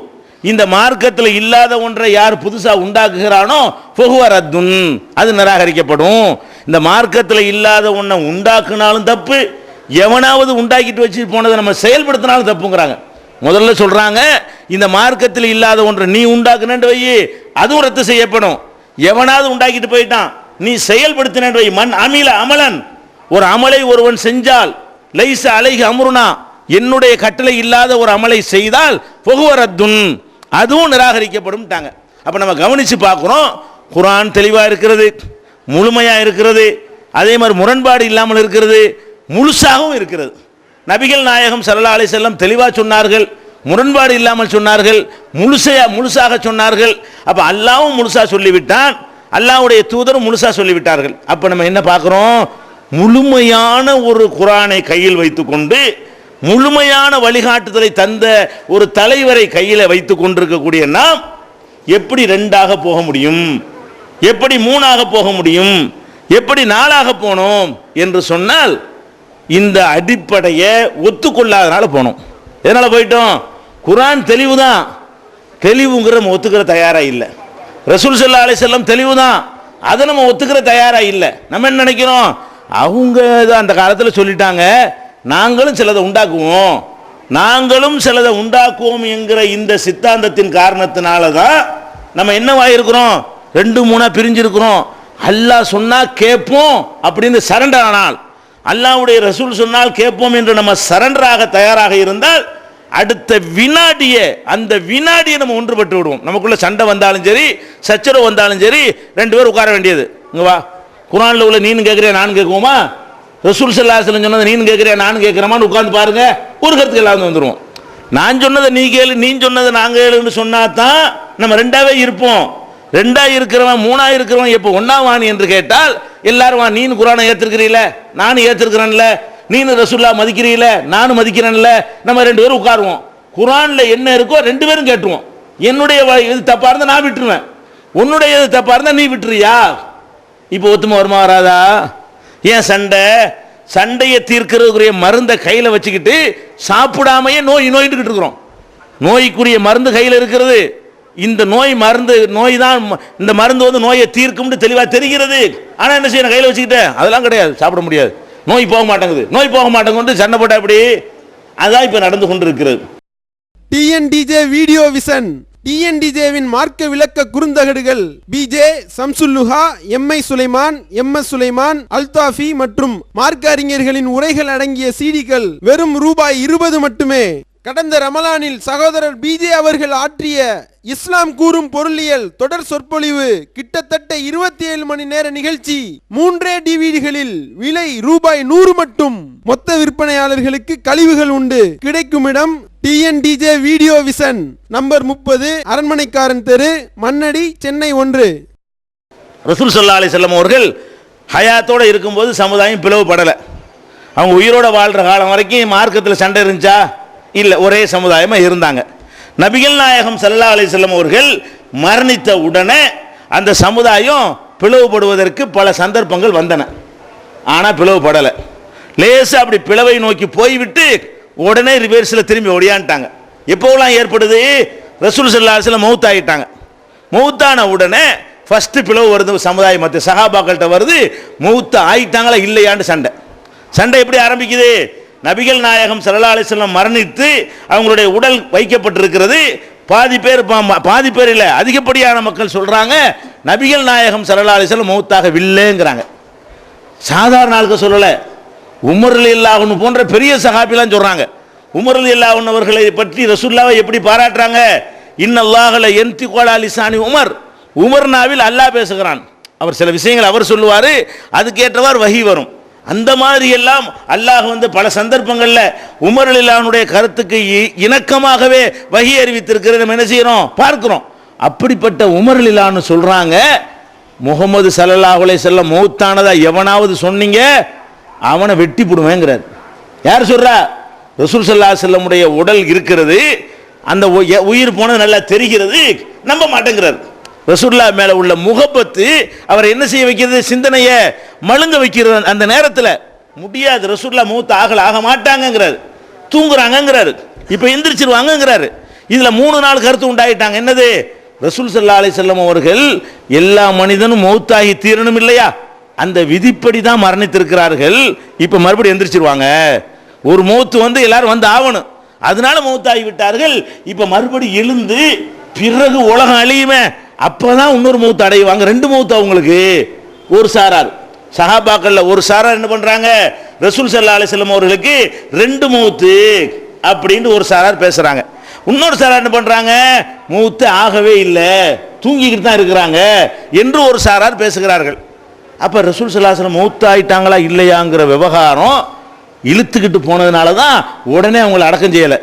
இந்த மார்க்கத்தில் இல்லாத ஒன்றை யார் புதுசா உண்டாக்குகிறானோ ஃபஹுவ ரத்துன், அது நிராகரிக்கப்படும். இந்த மார்க்கத்தில் இல்லாத ஒன்றை உண்டாக்குனாலும் தப்பு, எவனாவது உண்டாக்கிட்டு வச்சு போனதை நம்ம செயல்படுத்தினாலும் தப்புங்கிறாங்க. முதல்ல சொல்றாங்க, இந்த மார்க்கத்தில் இல்லாத ஒன்றை நீ உண்டாக்குனேன்னு வை, அதுவும் ரத்து செய்யப்படும். எவனாவது உண்டாக்கிட்டு போயிட்டான், நீ செயல்படுத்தினேன்னு வை. மன் அமில அமலன், ஒரு அமலை ஒருவன் செஞ்சால் லைஸ அலைஹி அம்ருனா, என்னுடைய கட்டளை இல்லாத ஒரு அமலை செய்தால் ஃபஹுவ ரத்துன், அதுவும் நிராகரிக்கப்படும். அப்ப நம்ம கவனிச்சு பார்க்கிறோம், குர்ஆன் தெளிவா இருக்கிறது, முழுமையா இருக்கிறது, அதே மாதிரி முரண்பாடு இல்லாமல் இருக்கிறது, முழுசாகவும் இருக்கிறது. நபிகள் நாயகம் ஸல்லல்லாஹு அலைஹி வஸல்லம் தெளிவா சொன்னார்கள், முரண்பாடு இல்லாமல் சொன்னார்கள், முழுசாக சொன்னார்கள். அப்ப அல்லாஹ்வும் முழுசா சொல்லிவிட்டான், அல்லாஹ்வுடைய தூதரும் முழுசா சொல்லிவிட்டார்கள். அப்ப நம்ம என்ன பார்க்கிறோம், முழுமையான ஒரு குர்ஆனை கையில் வைத்துக்கொண்டு முழுமையான வழிகாட்டுதலை தந்த ஒரு தலைவரை கையில் வைத்துக் கொண்டிருக்கக்கூடிய நாம் எப்படி 2ஆக போக முடியும், எப்படி 3ஆக போக முடியும், எப்படி 4ஆக போனோம் என்று சொன்னால் இந்த அடிப்படையை ஒத்துக்கொள்ளாதனால போனோம். எதனால போயிட்டோம்? குர்ஆன் தெளிவுதான், தெளிவுங்கிற நம்ம ஒத்துக்கிற தயாரா இல்லை. ரசூல் ஸல்லல்லாஹு அலைஹி வஸல்லம் தெளிவுதான், அதை நம்ம ஒத்துக்கிற தயாரா இல்லை. நம்ம என்ன நினைக்கிறோம், அவங்க அந்த காலத்தில் சொல்லிட்டாங்க, நாங்களும் சிலதை உண்டாக்குவோம், நாங்களும் சிலதை உண்டாக்குவோம் என்கிற இந்த சித்தாந்தத்தின் காரணத்தினால தான் நம்ம என்னவாயிருக்கிறோம், 2, 3 பிரிஞ்சிருக்கிறோம். அல்லாஹ் சொன்னா கேட்போம் அப்படின்னு சரண்டர் ஆனால், அல்லாஹ்வுடைய ரசூல் சொன்னால் கேட்போம் என்று நம்ம சரண்டராக தயாராக இருந்தால் அடுத்த வினாடியே அந்த வினாடியை நம்ம ஒன்றுபட்டு விடுவோம். நமக்குள்ள சண்டை வந்தாலும் சரி, சச்சரவு வந்தாலும் சரி, 2 பேர் உட்கார வேண்டியது. இங்க வா, குர்ஆன்ல உள்ள நீனு கேட்குறியா நான் கேட்குவோமா, ரசூல் ஸல்லல்லாஹு அலைஹி வஸல்லம் சொன்னதை நீனு கேட்குறியா நான் கேட்குறமான்னு உட்கார்ந்து பாருங்க, ஒரு கருத்துக்கு எல்லாம் வந்துருவோம். நான் சொன்னதை நீ கேளு, நீ சொன்னதை நான் கேளுன்னு சொன்னா தான் நம்ம 2ஆவே இருப்போம். 2ஆ இருக்கிறவன் 3ஆ இருக்கிறவன் எப்போ ஒன்னா வாணி என்று கேட்டால் எல்லாரும் வா, நீனு குர்ஆனை ஏற்றிருக்கிறீல, நானும் ஏற்றிருக்கிறேன்ல, நீனு ரசூலுல்லாஹ் மதிக்கிறீல, நானும் மதிக்கிறேன்ல, நம்ம 2 பேரும் உட்காருவோம். குர்ஆன்ல என்ன இருக்கோ 2 பேரும் கேட்டுருவோம். என்னுடைய இது தப்பா இருந்தா நான் விட்டுருவேன், உன்னுடைய இது தப்பா இருந்தா நீ விட்டுறியா? இப்போ ஒத்துமை வருமா வராதா? ஏன் சண்டையை தீர்க்கிறதுக்குரிய மருந்தை கையில் வச்சுக்கிட்டு சாப்பிடாமையே நோயிட்டு இருக்கிறோம். நோய்க்குரிய மருந்து கையில் இருக்கிறது, இந்த நோய் தான் இந்த மருந்து நோயை தீர்க்கும்னு தெளிவாக தெரிகிறது. ஆனால் என்ன செய்யணும், கையில் வச்சுக்கிட்டேன் அதெல்லாம் கிடையாது, சாப்பிட முடியாது, நோய் போக மாட்டேங்குது சண்டை போட்டா அப்படி. அதான் இப்போ நடந்து கொண்டு இருக்கிறது. டிஎன்டிஜே வீடியோ விஷன், டிஎன்டிஜேவின் மார்க்க விளக்க குறுந்தகடுகள் PJ Shamsulluha, MI Sulaiman, MS Sulaiman, Altafi மற்றும் மார்க்க அறிஞர்களின் உரைகள் அடங்கிய சீடிகள் வெறும் ரூபாய் 20 மட்டுமே. கடந்த ரமலானில் சகோதரர் பிஜே அவர்கள் ஆற்றிய இஸ்லாம் கூறும் பொருளியல் தொடர் சொற்பொழிவு கிட்டத்தட்ட 27 மணி நேர நிகழ்ச்சி 3 டிவிடிகளில் விலை ரூபாய் 100 மட்டும். மொத்த விற்பனையாளர்களுக்கு கழிவுகள் உண்டு. கிடைக்கும் இடம் டிஎன்டிஜே வீடியோ விஷன், நம்பர் 30, அரண்மனைக்காரன் தெரு, மண்ணடி, சென்னை 1. ரசூல் ஸல்லல்லாஹு அலைஹி வஸல்லம் அவர்கள் ஹயாத்தோட இருக்கும்போது சமுதாயம் பிளவுபடலை. அவங்க உயிரோட வாழ்கிற காலம் வரைக்கும் மார்க்கத்தில் சண்டை இருந்துச்சா? இல்லை, ஒரே சமுதாயமாக இருந்தாங்க. நபிகள் நாயகம் ஸல்லல்லாஹு அலைஹி வஸல்லம் அவர்கள் மரணித்த உடனே அந்த சமுதாயம் பிளவுபடுவதற்கு பல சந்தர்ப்பங்கள் வந்தன. ஆனால் பிளவுபடலை. லேசாக அப்படி பிளவை நோக்கி போய்விட்டு உடனே ரிவர்ஸில் திரும்பி ஓடியான்ட்டாங்க. எப்போலாம் ஏற்படுது? ரசூல் ஸல்லல்லாஹு அலைஹி வஸல்லம் மௌத் ஆகிட்டாங்க. மௌத்தான உடனே ஃபஸ்ட்டு பிளவு வருது சமுதாயம் மற்ற சஹாபாக்கள்கிட்ட வருது. மௌத்து ஆயிட்டாங்களா இல்லையான்னு சண்டை. சண்டை எப்படி ஆரம்பிக்குது? நபிகள் நாயகம் ஸல்லல்லாஹு அலைஹி வஸல்லம் மரணித்து அவங்களுடைய உடல் வைக்கப்பட்டிருக்கிறது. பாதி பேர் இல்லை, அதிகப்படியான மக்கள் சொல்றாங்க நபிகள் நாயகம் ஸல்லல்லாஹு அலைஹி வஸல்லம் மௌத்தாகவில்லைங்கிறாங்க. சாதாரண ஆளுக்கு சொல்லலை, உமர் ரலியல்லாஹு அன்ஹு போன்ற பெரிய சஹாபிலாம் சொல்றாங்க. உமர் ரலியல்லாஹு அன்ஹு அவர்களை பற்றி ரசூலுல்லாஹ் எப்படி பாராட்டுறாங்க? இன்னல்லாஹ லா யன்திகு அலா லிசானி உமர், உமர் நாவில் அல்லாஹ் பேசுகிறான். அவர் சில விஷயங்கள் அவர் சொல்லுவார், அதுக்கேற்றவாறு வஹி வரும். அந்த மாதிரி எல்லாம் அல்லாஹ் பல சந்தர்ப்பங்களில் உமர் ரலியல்லாஹு அன்ஹுடைய கருத்துக்கு இணக்கமாகவே வஹி அறிவித்திருக்கிறது. நம்ம என்ன செய்யறோம்? பார்க்கிறோம். அப்படிப்பட்ட உமர் ரலியல்லாஹு அன்ஹு சொல்றாங்க, முகமது ஸல்லல்லாஹு அலைஹி வஸல்லம் மௌத்தானதா எவனாவது சொன்னீங்க அவனை வெட்டி போடுவேங்கிறார். யார் சொல்றா? ரசூல் ஸல்லல்லாஹு அலைஹி வஸல்லமுடைய உடல் இருக்கிறது, அந்த உயிர் போனது நல்லா தெரிகிறது, நம்ப மாட்டேங்கிறார். ரசூலுல்லாஹ் மேல உள்ள முகப்பத்து அவரை என்ன செய்ய வைக்கிறது? சிந்தனையை மழுங்க வைக்கிறது. அந்த நேரத்தில் முடியாது. ரசூலுல்லாஹ் மௌத் ஆக மாட்டாங்கிறார், தூங்குறாங்கிறாரு, இப்போ எந்திரிச்சிருவாங்கிறாரு. இதுல 3 நாள் கருத்து உண்டாயிட்டாங்க. என்னது? ரசூல் ஸல்லல்லாஹு அலைஹி வஸல்லம் அவர்கள் எல்லா மனிதனும் மௌத்தாகி தீரணும் இல்லையா, அந்த விதிப்படி தான் மரணித்திருக்கிறார்கள். இப்போ மறுபடியும் எந்திரிச்சிருவாங்க. ஒரு மௌத்து எல்லாரும் ஆகணும், அதனால மௌத்தாகி விட்டார்கள். இப்போ மறுபடியும் எழுந்து பிறகு உலகம் அழியுமே, அப்பதான் இன்னொரு மௌத்து அடைவாங்க. 2 மௌத்து அவங்களுக்கு. ஒரு சாரார் சஹாபாக்கள்ல ஒரு சாரார் என்ன பண்றாங்க? ரசூல் ஸல்லல்லாஹு அலைஹி வஸல்லம் அவர்களுக்கு 2 மௌத்து அப்படின்னு ஒரு சாரார் பேசுறாங்க. இன்னொரு சாரார் என்ன பண்றாங்க? மௌத்து ஆகவே இல்லை, தூங்கிக்கிட்டு தான் இருக்கிறாங்க என்று ஒரு சாரார் பேசுகிறார்கள். அப்ப ரசூல் ஸல்லல்லாஹு அலைஹி வஸல்லம் மௌத்து ஆயிட்டாங்களா இல்லையாங்கிற விவகாரம் இழுத்துக்கிட்டு போனதுனால தான் உடனே அவங்களை அடக்கம் செய்யலை.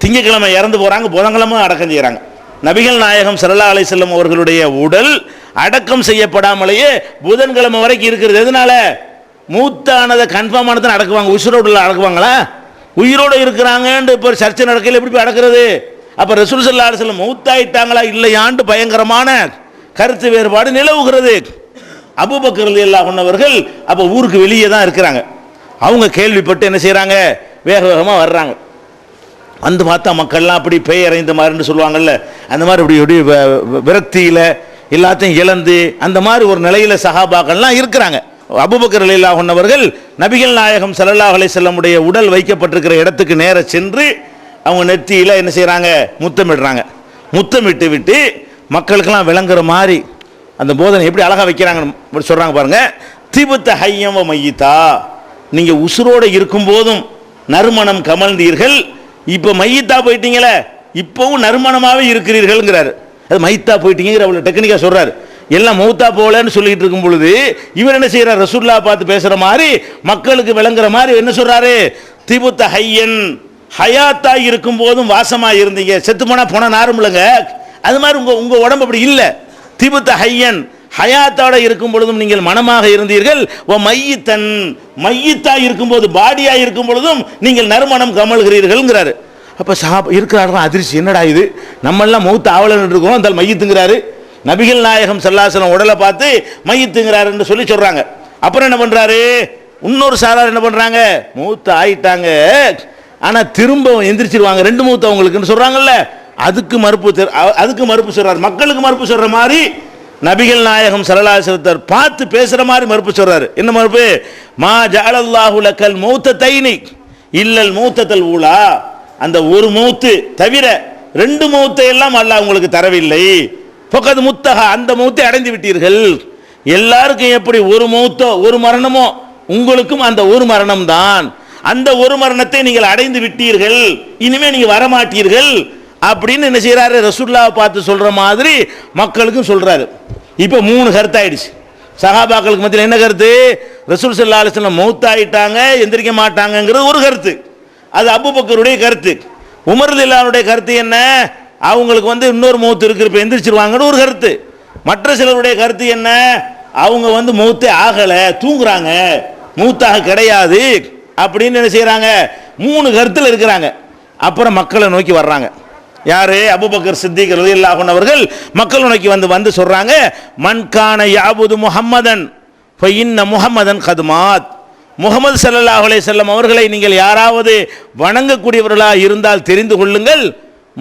திங்கக்கிழமை இறந்து போறாங்க, புதன்கிழமை அடக்கம் செய்யறாங்க. நபிகள் நாயகம் ஸல்லல்லாஹு அலைஹி வஸல்லம் அவர்களுடைய உடல் அடக்கம் செய்யப்படாமலேயே புதன்கிழமை வரைக்கும் இருக்கிறது. எதனால? மூத்தானதை கன்ஃபார்ம் ஆனதை அடக்குவாங்க. உயிரோடு அடக்குவாங்களா? உயிரோடு இருக்கிறாங்கன்னு இப்போ சர்ச்சை நடக்கையில் எப்படி போய் அடக்கிறது? அப்போ ரசூல் ஸல்லல்லாஹு அலைஹி வஸல்லம் மௌத்தாயிட்டாங்களா இல்லையாண்டு பயங்கரமான கருத்து வேறுபாடு நிலவுகிறது. அபூபக்கர் ரலியல்லாஹு அன்ஹு அவர்கள் அப்போ ஊருக்கு வெளியே தான் இருக்கிறாங்க. அவங்க கேள்விப்பட்டு என்ன செய்கிறாங்க? வேக வேகமாக வர்றாங்க. பார்த்தா மக்கள்லாம் அப்படி பெயரைந்த மாதிரின்னு சொல்லுவாங்கல்ல, அந்த மாதிரி இப்படி விரக்தியில் எல்லாத்தையும் இழந்து அந்த மாதிரி ஒரு நிலையில் சஹாபாக்கள்லாம் இருக்கிறாங்க. அபூபக்கர் ரலியல்லாஹு அன்ஹு அவர்கள் நபிகள் நாயகம் ஸல்லல்லாஹு அலைஹி வஸல்லமுடைய உடல் வைக்கப்பட்டிருக்கிற இடத்துக்கு நேர சென்று அவங்க நெத்தியில் என்ன செய்கிறாங்க? முத்தமிடுறாங்க. முத்தமிட்டு விட்டு மக்களுக்கெல்லாம் விளங்குற மாதிரி அந்த போதனை எப்படி அழகாக வைக்கிறாங்கன்னு சொல்கிறாங்க பாருங்க. திபுத்த ஹய்யம் வ மையிதா, நீங்கள் உசுரோடு இருக்கும் போதும் நறுமணம் கமழ்ந்தீர்கள், இப்போ மையித்தா போயிட்டீங்களே இப்போவும் நறுமணமாகவே இருக்கிறீர்கள்ங்கிறாரு. அது மைத்தா போயிட்டீங்கிற அவ்வளோ டெக்னிக்காக சொல்கிறார். எல்லாம் மௌத்தா போகலன்னு சொல்லிட்டு இருக்கும் பொழுது இவர் என்ன செய்கிறார்? ரசூலுல்லாஹ் பார்த்து பேசுகிற மாதிரி மக்களுக்கு விளங்குற மாதிரி என்ன சொல்கிறாரு? திபுத்த ஹய்யன், ஹயாத்தா இருக்கும் போதும் வாசமாக இருந்தீங்க, செத்து போனால் நார்மலுங்க, அது மாதிரி உங்கள் உடம்பு அப்படி இல்லை. திபுத்த ஹய்யன், ஹயாத்தோட இருக்கும் பொழுதும் நீங்கள் மனமாக இருந்தீர்கள். ஓ மையித்தன், மையித்தா இருக்கும்போது பாடியா இருக்கும் பொழுதும் நீங்கள் நறுமணம் கமழ்கிறீர்கள்ங்கிறாரு. அப்போ இருக்கிறார்கள் அதிர்ச்சி, என்னடா இது, நம்மெல்லாம் மௌத்து ஆவலன்னு இருக்கோம், அந்த மையத்துங்கிறாரு. நபிகள் நாயகம் ஸல்லல்லாஹு அலைஹி வஸல்லம் உடலை பார்த்து மையத்துங்கிறாருன்னு சொல்றாங்க. அப்புறம் என்ன பண்றாரு? இன்னொரு சாரார் என்ன பண்றாங்க? மௌத்து ஆயிட்டாங்க, ஆனால் திரும்ப எந்திரிச்சிருவாங்க, 2 மௌத்து அவங்களுக்குன்னு சொல்றாங்கல்ல, அதுக்கு மறுப்பு சொல்றாரு. மக்களுக்கு மறுப்பு சொல்ற மாதிரி நபிகள் நாயகம் ஸல்லல்லாஹு அலைஹி வஸல்லம் பார்த்து பேசுற மாதிரி மறுப்பு சொல்றாரு. என்ன மறுப்பு? மா ஜஅலல்லாஹு லக்கல் மௌத்தத்தைனி இல்லல் மௌத்தத்தல் ஊலா, அந்த ஒரு மௌத்து தவிர 2 மௌத்தை எல்லாம் அல்லாஹ் உங்களுக்கு தரவில்லை. ஃபகத் முத்தஹா, அந்த மௌத்தை அடைந்து விட்டீர்கள். எல்லாருக்கும் எப்படி ஒரு மௌத்தோ ஒரு மரணமோ, உங்களுக்கும் அந்த ஒரு மரணம் தான். அந்த ஒரு மரணத்தை நீங்கள் அடைந்து விட்டீர்கள், இனிமே நீங்க வரமாட்டீர்கள் அப்படின்னு என்ன செய்யறாரு, ரசூலுல்லாஹ் பார்த்து சொல்ற மாதிரி மக்களுக்கும் சொல்றாரு. இப்ப 3 கருத்து ஆயிடுச்சு. சஹாபாக்களுக்கு மத்தியில் என்ன கருத்து, ரசூல் ஸல்லல்லாஹு அலைஹி வஸல்லம் மௌத்தாயிட்டாங்க, எந்திரிக்க மாட்டாங்கங்கிறது ஒரு கருத்து, அது அபூபக்கருடைய கருத்து. உமர் ரலியல்லாஹுடைய கருத்து என்ன, அவங்களுக்கு இன்னொரு மௌத்து இருக்கு, இப்ப எந்திரிச்சிருவாங்கன்னு ஒரு கருத்து. மற்ற சிலருடைய கருத்து என்ன, அவங்க மௌத்தே ஆகல, தூங்குறாங்க, மௌத்தாக கிடையாது அப்படின்னு என்ன செய்யறாங்க, 3 கருத்துல இருக்கிறாங்க. அப்புறம் மக்களை நோக்கி வர்றாங்க. யாரு, அபூபக்கர் சித்திக் ரலியல்லாஹு அன்ஹு அவர்கள் மக்களை நோக்கி வந்து சொல்றாங்க, மன் கான யாபுது முஹம்மதன் ஃபஇன்ன முஹம்மதன் கத் மாத். முஹம்மது ஸல்லல்லாஹு அலைஹி வஸல்லம் அவர்களை நீங்கள் யாராவது வணங்கக்கூடியவர்களாக இருந்தால் தெரிந்து கொள்ளுங்கள்,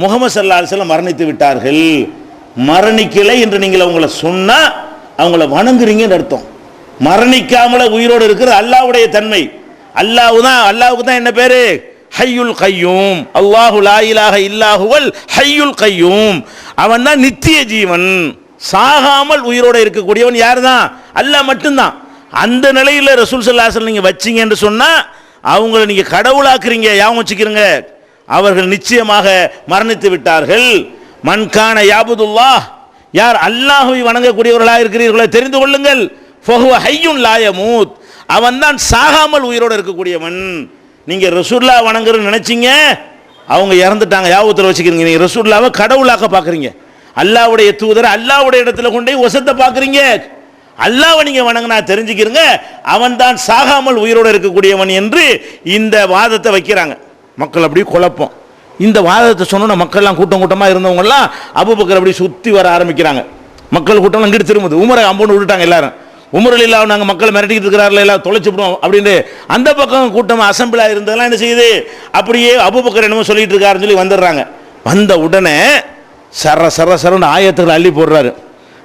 முஹம்மது ஸல்லல்லாஹு அலைஹி வஸல்லம் மரணித்து விட்டார்கள். மரணிக்கலை என்று நீங்கள் அவங்கள சொன்னா அவங்கள வணங்குறீங்கன்னு அர்த்தம். மரணிக்காமல உயிரோடு இருக்கிற அல்லாஹ்வுடைய தன்மை. அல்லாஹ்வுக்கு தான் என்ன பேரு, ஹய்யுல் கய்யூம். அல்லாஹு லா இலாஹ இல்லா ஹுவல் ஹய்யுல் கய்யூம். அவன் தான் நித்திய ஜீவன், சாகாமல் உயிரோடு இருக்கக்கூடியவன். யார் தான், அல்லாஹ் மட்டும்தான். அந்த நிலையில் ரசூல் ஸல்லல்லாஹு அலைஹி வஸல்லம் நீங்க வச்சீங்க என்று சொன்னா அவங்கள நீங்க கடவுளாக்குறீங்க, யாவும் வச்சுக்கிறீங்க. அவர்கள் நிச்சயமாக மரணித்து விட்டார்கள். மன்கான யாபுதுல்லாஹ், யார் அல்லாஹ்வை வணங்கக்கூடியவர்களாக இருக்கிறீர்களோ தெரிந்து கொள்ளுங்கள், ஃபஹுவ ஹய்யுன் லா யமூத், அவன் தான் சாகாமல் உயிரோடு இருக்கக்கூடியவன். நீங்க ரசூலுல்லாஹ் வணங்குறன்னு நினைச்சீங்க, அவங்க இறந்துட்டாங்க, யாபத்துல வச்சுக்கிறீங்க. நீங்க ரசூலுல்லாஹ்வை கடவுளாக்க பாக்குறீங்க, அல்லாஹ்வுடைய தூதர் அல்லாஹ்வுடைய இடத்துல கொண்டு போய் வசத்தை பாக்குறீங்க. அல்லாஹ்வை நீங்க வணங்கினா தெரிஞ்சுக்கிறீங்க, அவன் தான் சாகாமல் உயிரோடு இருக்கக்கூடியவன் என்று இந்த வாதத்தை வைக்கிறாங்க. மக்கள் அப்படி குழப்பம். இந்த வாதத்தை சொன்ன மக்கள்லாம் கூட்டம் கூட்டமாக இருந்தவங்க எல்லாம் அபூபக்கர் அப்படி சுற்றி வர ஆரம்பிக்கிறாங்க. மக்கள் கூட்டம் அங்கிட்டு திரும்புது. உமரை அம்போன்னு விட்டுட்டாங்க எல்லாரும். உமர் ரலியல்லாஹு அன்ஹு நாங்கள் மக்களை மிரட்டிக்கிட்டு இருக்கிறார்கள், எல்லாம் தொலைச்சுவிடுவோம் அப்படின்னு அந்த பக்கம் கூட்டம் அசம்பிளாக இருந்ததெல்லாம் என்ன செய்யுது, அப்படியே அபூபக்கர் என்னமோ சொல்லிட்டு இருக்காருன்னு சொல்லி வந்துடுறாங்க. வந்த உடனே சரன்னு ஆயத்துகள் அள்ளி போடுறாரு.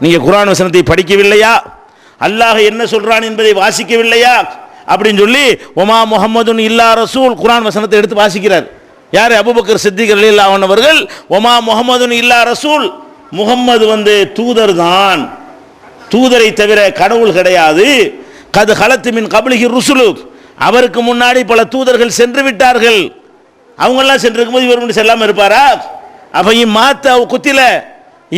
நீங்க குர்ஆன் வசனத்தை படிக்கவில்லையா, அல்லாஹ் என்ன சொல்றான் என்பதை வாசிக்கவில்லையா அப்படின்னு சொல்லி ஒமா முஹம்மதுன் இல்லா ரசூல் குர்ஆன் வசனத்தை எடுத்து வாசிக்கிறார். யார், அபூபக்கர் சித்திக் ரலியல்லாஹு அன்ஹு அவர்கள். ஒமா முஹம்மதுன் இல்லா ரசூல், முஹம்மது தூதர் தான், தூதரை தவிர கடவுள் கிடையாது. கது ஹலத்து மின் கப்லிஹி ருசுலு, அவருக்கு முன்னாடி பல தூதர்கள் சென்று விட்டார்கள். அவங்கெல்லாம் சென்றிருக்கும்போது இவர் மட்டும் செல்லாமல் இருப்பாரா? அவையும் மாத்த அவ குத்தில,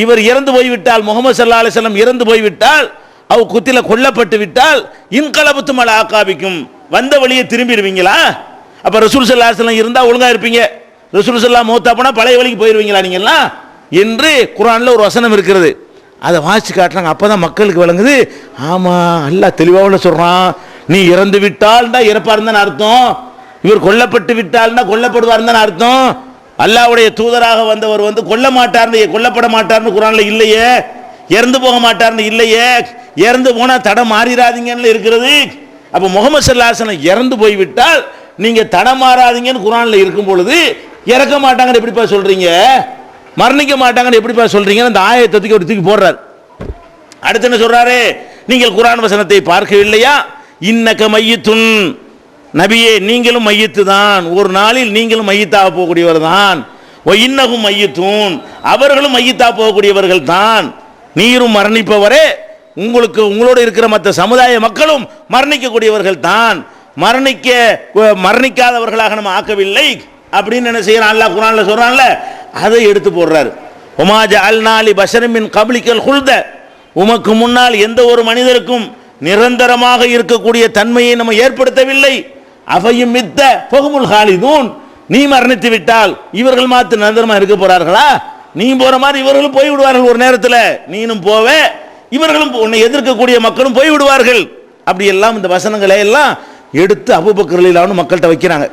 இவர் இறந்து போய்விட்டால், முஹம்மது ஸல்லல்லாஹு அலைஹி வஸல்லம் இறந்து போய்விட்டால், அவ குத்தில கொல்லப்பட்டு விட்டால், இன்கலபத்தும் அலா ஆகாபிக்கும், வந்த வழியை திரும்பிடுவீங்களா? அப்ப ரசூல் ஸல்லல்லாஹு அலைஹி வஸல்லம் இருந்தா ஒழுங்கா இருப்பீங்க, ரசூல் ஸல்லல்லாஹு மௌத்தா போனா பழைய வழிக்கு போயிருவீங்களா நீங்கெல்லாம் என்று குர்ஆன்ல ஒரு வசனம் இருக்கிறது. அதை வாசிச்சு காட்டுறாங்க. அப்பதான் மக்களுக்கு விளங்குது, ஆமா அல்லாஹ் தெளிவாக சொல்றான், நீ இறந்து விட்டால்னா இறப்பார் தான் அர்த்தம், இவர் கொல்லப்பட்டு விட்டால்னா கொல்லப்படுவார் தான் அர்த்தம். அல்லாஹ்வுடைய தூதராக வந்தவர் கொல்ல மாட்டார்னு, கொல்லப்பட மாட்டார்னு குர்ஆன்ல இல்லையே, இறந்து போக மாட்டார்னு இல்லையே, இறந்து போனா தடம் மாறிடாதீங்கன்னு இருக்கிறது. அப்ப முஹம்மது ஸல்லல்லாஹு அலைஹி வஸல்லம் இறந்து போய்விட்டால் நீங்க தடம் மாறாதீங்கன்னு குர்ஆன்ல இருக்கும் பொழுது இறக்க மாட்டாங்கன்னு எப்படிப்பா சொல்றீங்க, மரணிக்க மாட்டாங்கன்னு எப்படிப்பா சொல்றீங்க? அந்த ஆயத்தை ஒரு தூக்கி போடுறார். அடுத்து என்ன சொல்றாரு, நீங்கள் குர்ஆன் வசனத்தை பார்க்கவில்லையா, இன்னக மையித்துன், நபியே நீங்களும் மையித்து தான், ஒரு நாளில் நீங்களும் மையித்தாக போகக்கூடியவர் தான். ஓ இன்னகும் மையித்தூன், அவர்களும் மையித்தாக போகக்கூடியவர்கள் தான். நீரும் மரணிப்பவரே, உங்களோடு இருக்கிற மற்ற சமுதாய மக்களும் மரணிக்கக்கூடியவர்கள் தான். மரணிக்காதவர்களாக நம்ம ஆக்கவில்லை அப்படின்னு என்ன செய்யறான் அல்லாஹ் குர்ஆன்ல சொல்றான்ல, அதை எடுத்து போடுறாரு. உமா ஜஅல்னா லி பஷரின் மின் கப்லிகல் குல்த, உமக்கு முன்னால் எந்த ஒரு மனிதருக்கும் நிரந்தரமாக இருக்கக்கூடிய தன்மையை நம்ம ஏற்படுத்தவில்லை. அஃபையும் மித்த ஃபஹுமுல் ஹாலிதூன், நீ மரணித்து விட்டால் இவர்கள் மாத்து நிரந்தரமா இருக்க போறார்களா? நீ போற மாதிரி இவர்களும் போய் விடுவார்கள் ஒரு நேரத்தில், நீனும் போவே, இவர்களும் உன்னை எதிர்க்கக்கூடிய மக்களும் போய் விடுவார்கள். அப்படி எல்லாம் இந்த வசனங்களை எல்லாம் எடுத்து அபூபக்கர் ரலியல்லாஹு அன்ஹு மக்கள்கிட்ட வைக்கிறாங்க.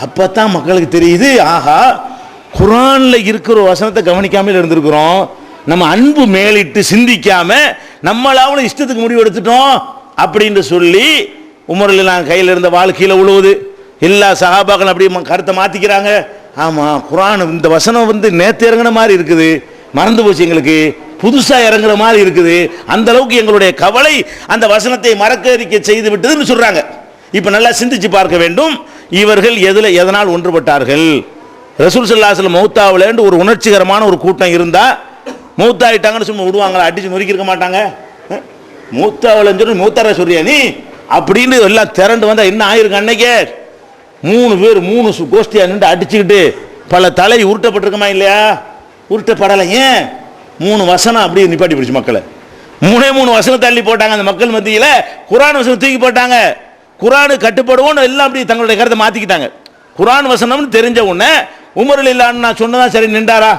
அப்பதான் மக்களுக்கு தெரியுது, ஆஹா குர்ஆன்ல இருக்கிற வசனத்தை கவனிக்காமல் இருந்திருக்கிறோம், நம்ம அன்பு மேலிட்டு சிந்திக்காம நம்மளாவது இஷ்டத்துக்கு முடிவு எடுத்துட்டோம் அப்படின்னு சொல்லி உமர் ரலியல்லாஹு கையில் இருந்த வாழ்க்கையில உழுவுது. எல்லா சஹாபாக்களும் அப்படி கருத்தை மாத்திக்கிறாங்க. ஆமா குர்ஆன் இந்த வசனம் நேத்து இறங்கின மாதிரி இருக்குது, மறந்து போச்சு, எங்களுக்கு புதுசா இறங்குற மாதிரி இருக்குது, அந்த அளவுக்கு எங்களுடைய கவலை அந்த வசனத்தை மறக்கடிக்க செய்து விட்டதுன்னு சொல்றாங்க. இப்ப நல்லா சிந்திச்சு பார்க்க வேண்டும், இவர்கள் எதனால் ஒன்றுபட்டார்கள்? ரசூல் ஸல்லல்லாஹு அலைஹி வஸல்லம் மௌத்தாவலன்னு ஒரு உணர்ச்சிகரமான ஒரு கூட்டம் இருந்தா மௌத்தாயிட்டாங்கன்னு சும்மா விடுவாங்களா? அடிச்சு நொறுக்கிருக்க மாட்டாங்க. மௌத்தாவலன்னு சொல்லி மௌத்தார சொல்றியா நீ அப்படின்னு எல்லாம் திரண்டு வந்தா என்ன ஆயிருக்கு? அன்னைக்கே 3 பேர் 3 கோஷ்டியா நின்று அடிச்சுக்கிட்டு பல தலை உருட்டப்பட்டிருக்குமா இல்லையா? உருட்டப்படலை. ஏன்? 3 வசனம் அப்படியே நிப்பாட்டி பிடிச்சு மக்களை 3 வசனம் தள்ளி போட்டாங்க. அந்த மக்கள் மத்தியில் குர்ஆன் வசனம் தூக்கி போட்டாங்க. குர்ஆனு கட்டுப்படுவோம் எல்லாம் அப்படி தங்களுடைய கருத்தை மாற்றிக்கிட்டாங்க. குர்ஆன் வசனம்னு தெரிஞ்ச உடனே உமர் ரலியல்லாஹு நான் சொன்னதான் சரி நின்றாரா?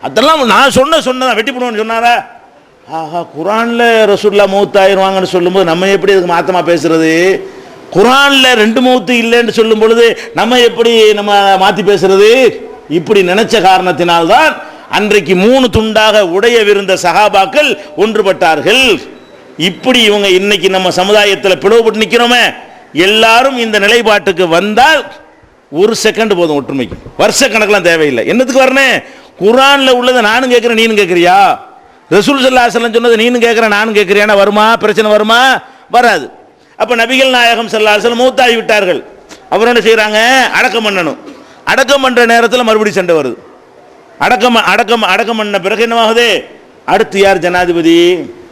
அதெல்லாம் நான் சொன்னதான் வெட்டி போடுவோன்னு சொன்னாரா? ஆஹா, குர்ஆன்ல ரசூலுல்லாஹ் மௌத்தாயிருவாங்கன்னு சொல்லும்போது நம்ம எப்படி இதுக்கு மாத்தமா பேசுறது? குர்ஆன்ல 2 மௌத்து இல்லைன்னு சொல்லும் பொழுது நம்ம எப்படி மாற்றி பேசுறது? இப்படி நினைச்ச காரணத்தினால்தான் அன்றைக்கு 3 துண்டாக உடையவிருந்த சஹாபாக்கள் ஒன்றுபட்டார்கள். இப்படி இவங்க இன்னைக்கு நம்ம சமுதாயத்தில் பிளவுபட்டு நிற்கிறோமே, எல்லாரும் இந்த நிலைப்பாட்டுக்கு வந்தால் 1 செகண்ட் போதும் ஒற்றுமைக்கு. வருஷ கணக்கெல்லாம் தேவையில்லை. என்னத்துக்கு வரணும்? குர்ஆன்ல உள்ளதை நானும் கேட்கிறேன் நீனும் கேட்கிறியா? ரசூல் ஸல்லல்லாஹு அலைஹி வஸல்லம் சொன்னதை நீனும் கேட்கிறேன் நானும் கேட்கிறியானா வருமா? பிரச்சனை வருமா? வராது. அப்ப நபிகள் நாயகம் ஸல்லல்லாஹு அலைஹி வஸல்லம் மௌத்தாகி விட்டார்கள். அவர் என்ன செய்யறாங்க? அடக்கம் பண்ணணும். அடக்கம் பண்ற நேரத்தில் மறுபடியும் சண்டை வருது. அடக்கம் பண்ண பிறகு என்னவாகுது? அடுத்து யார் ஜனாதிபதி?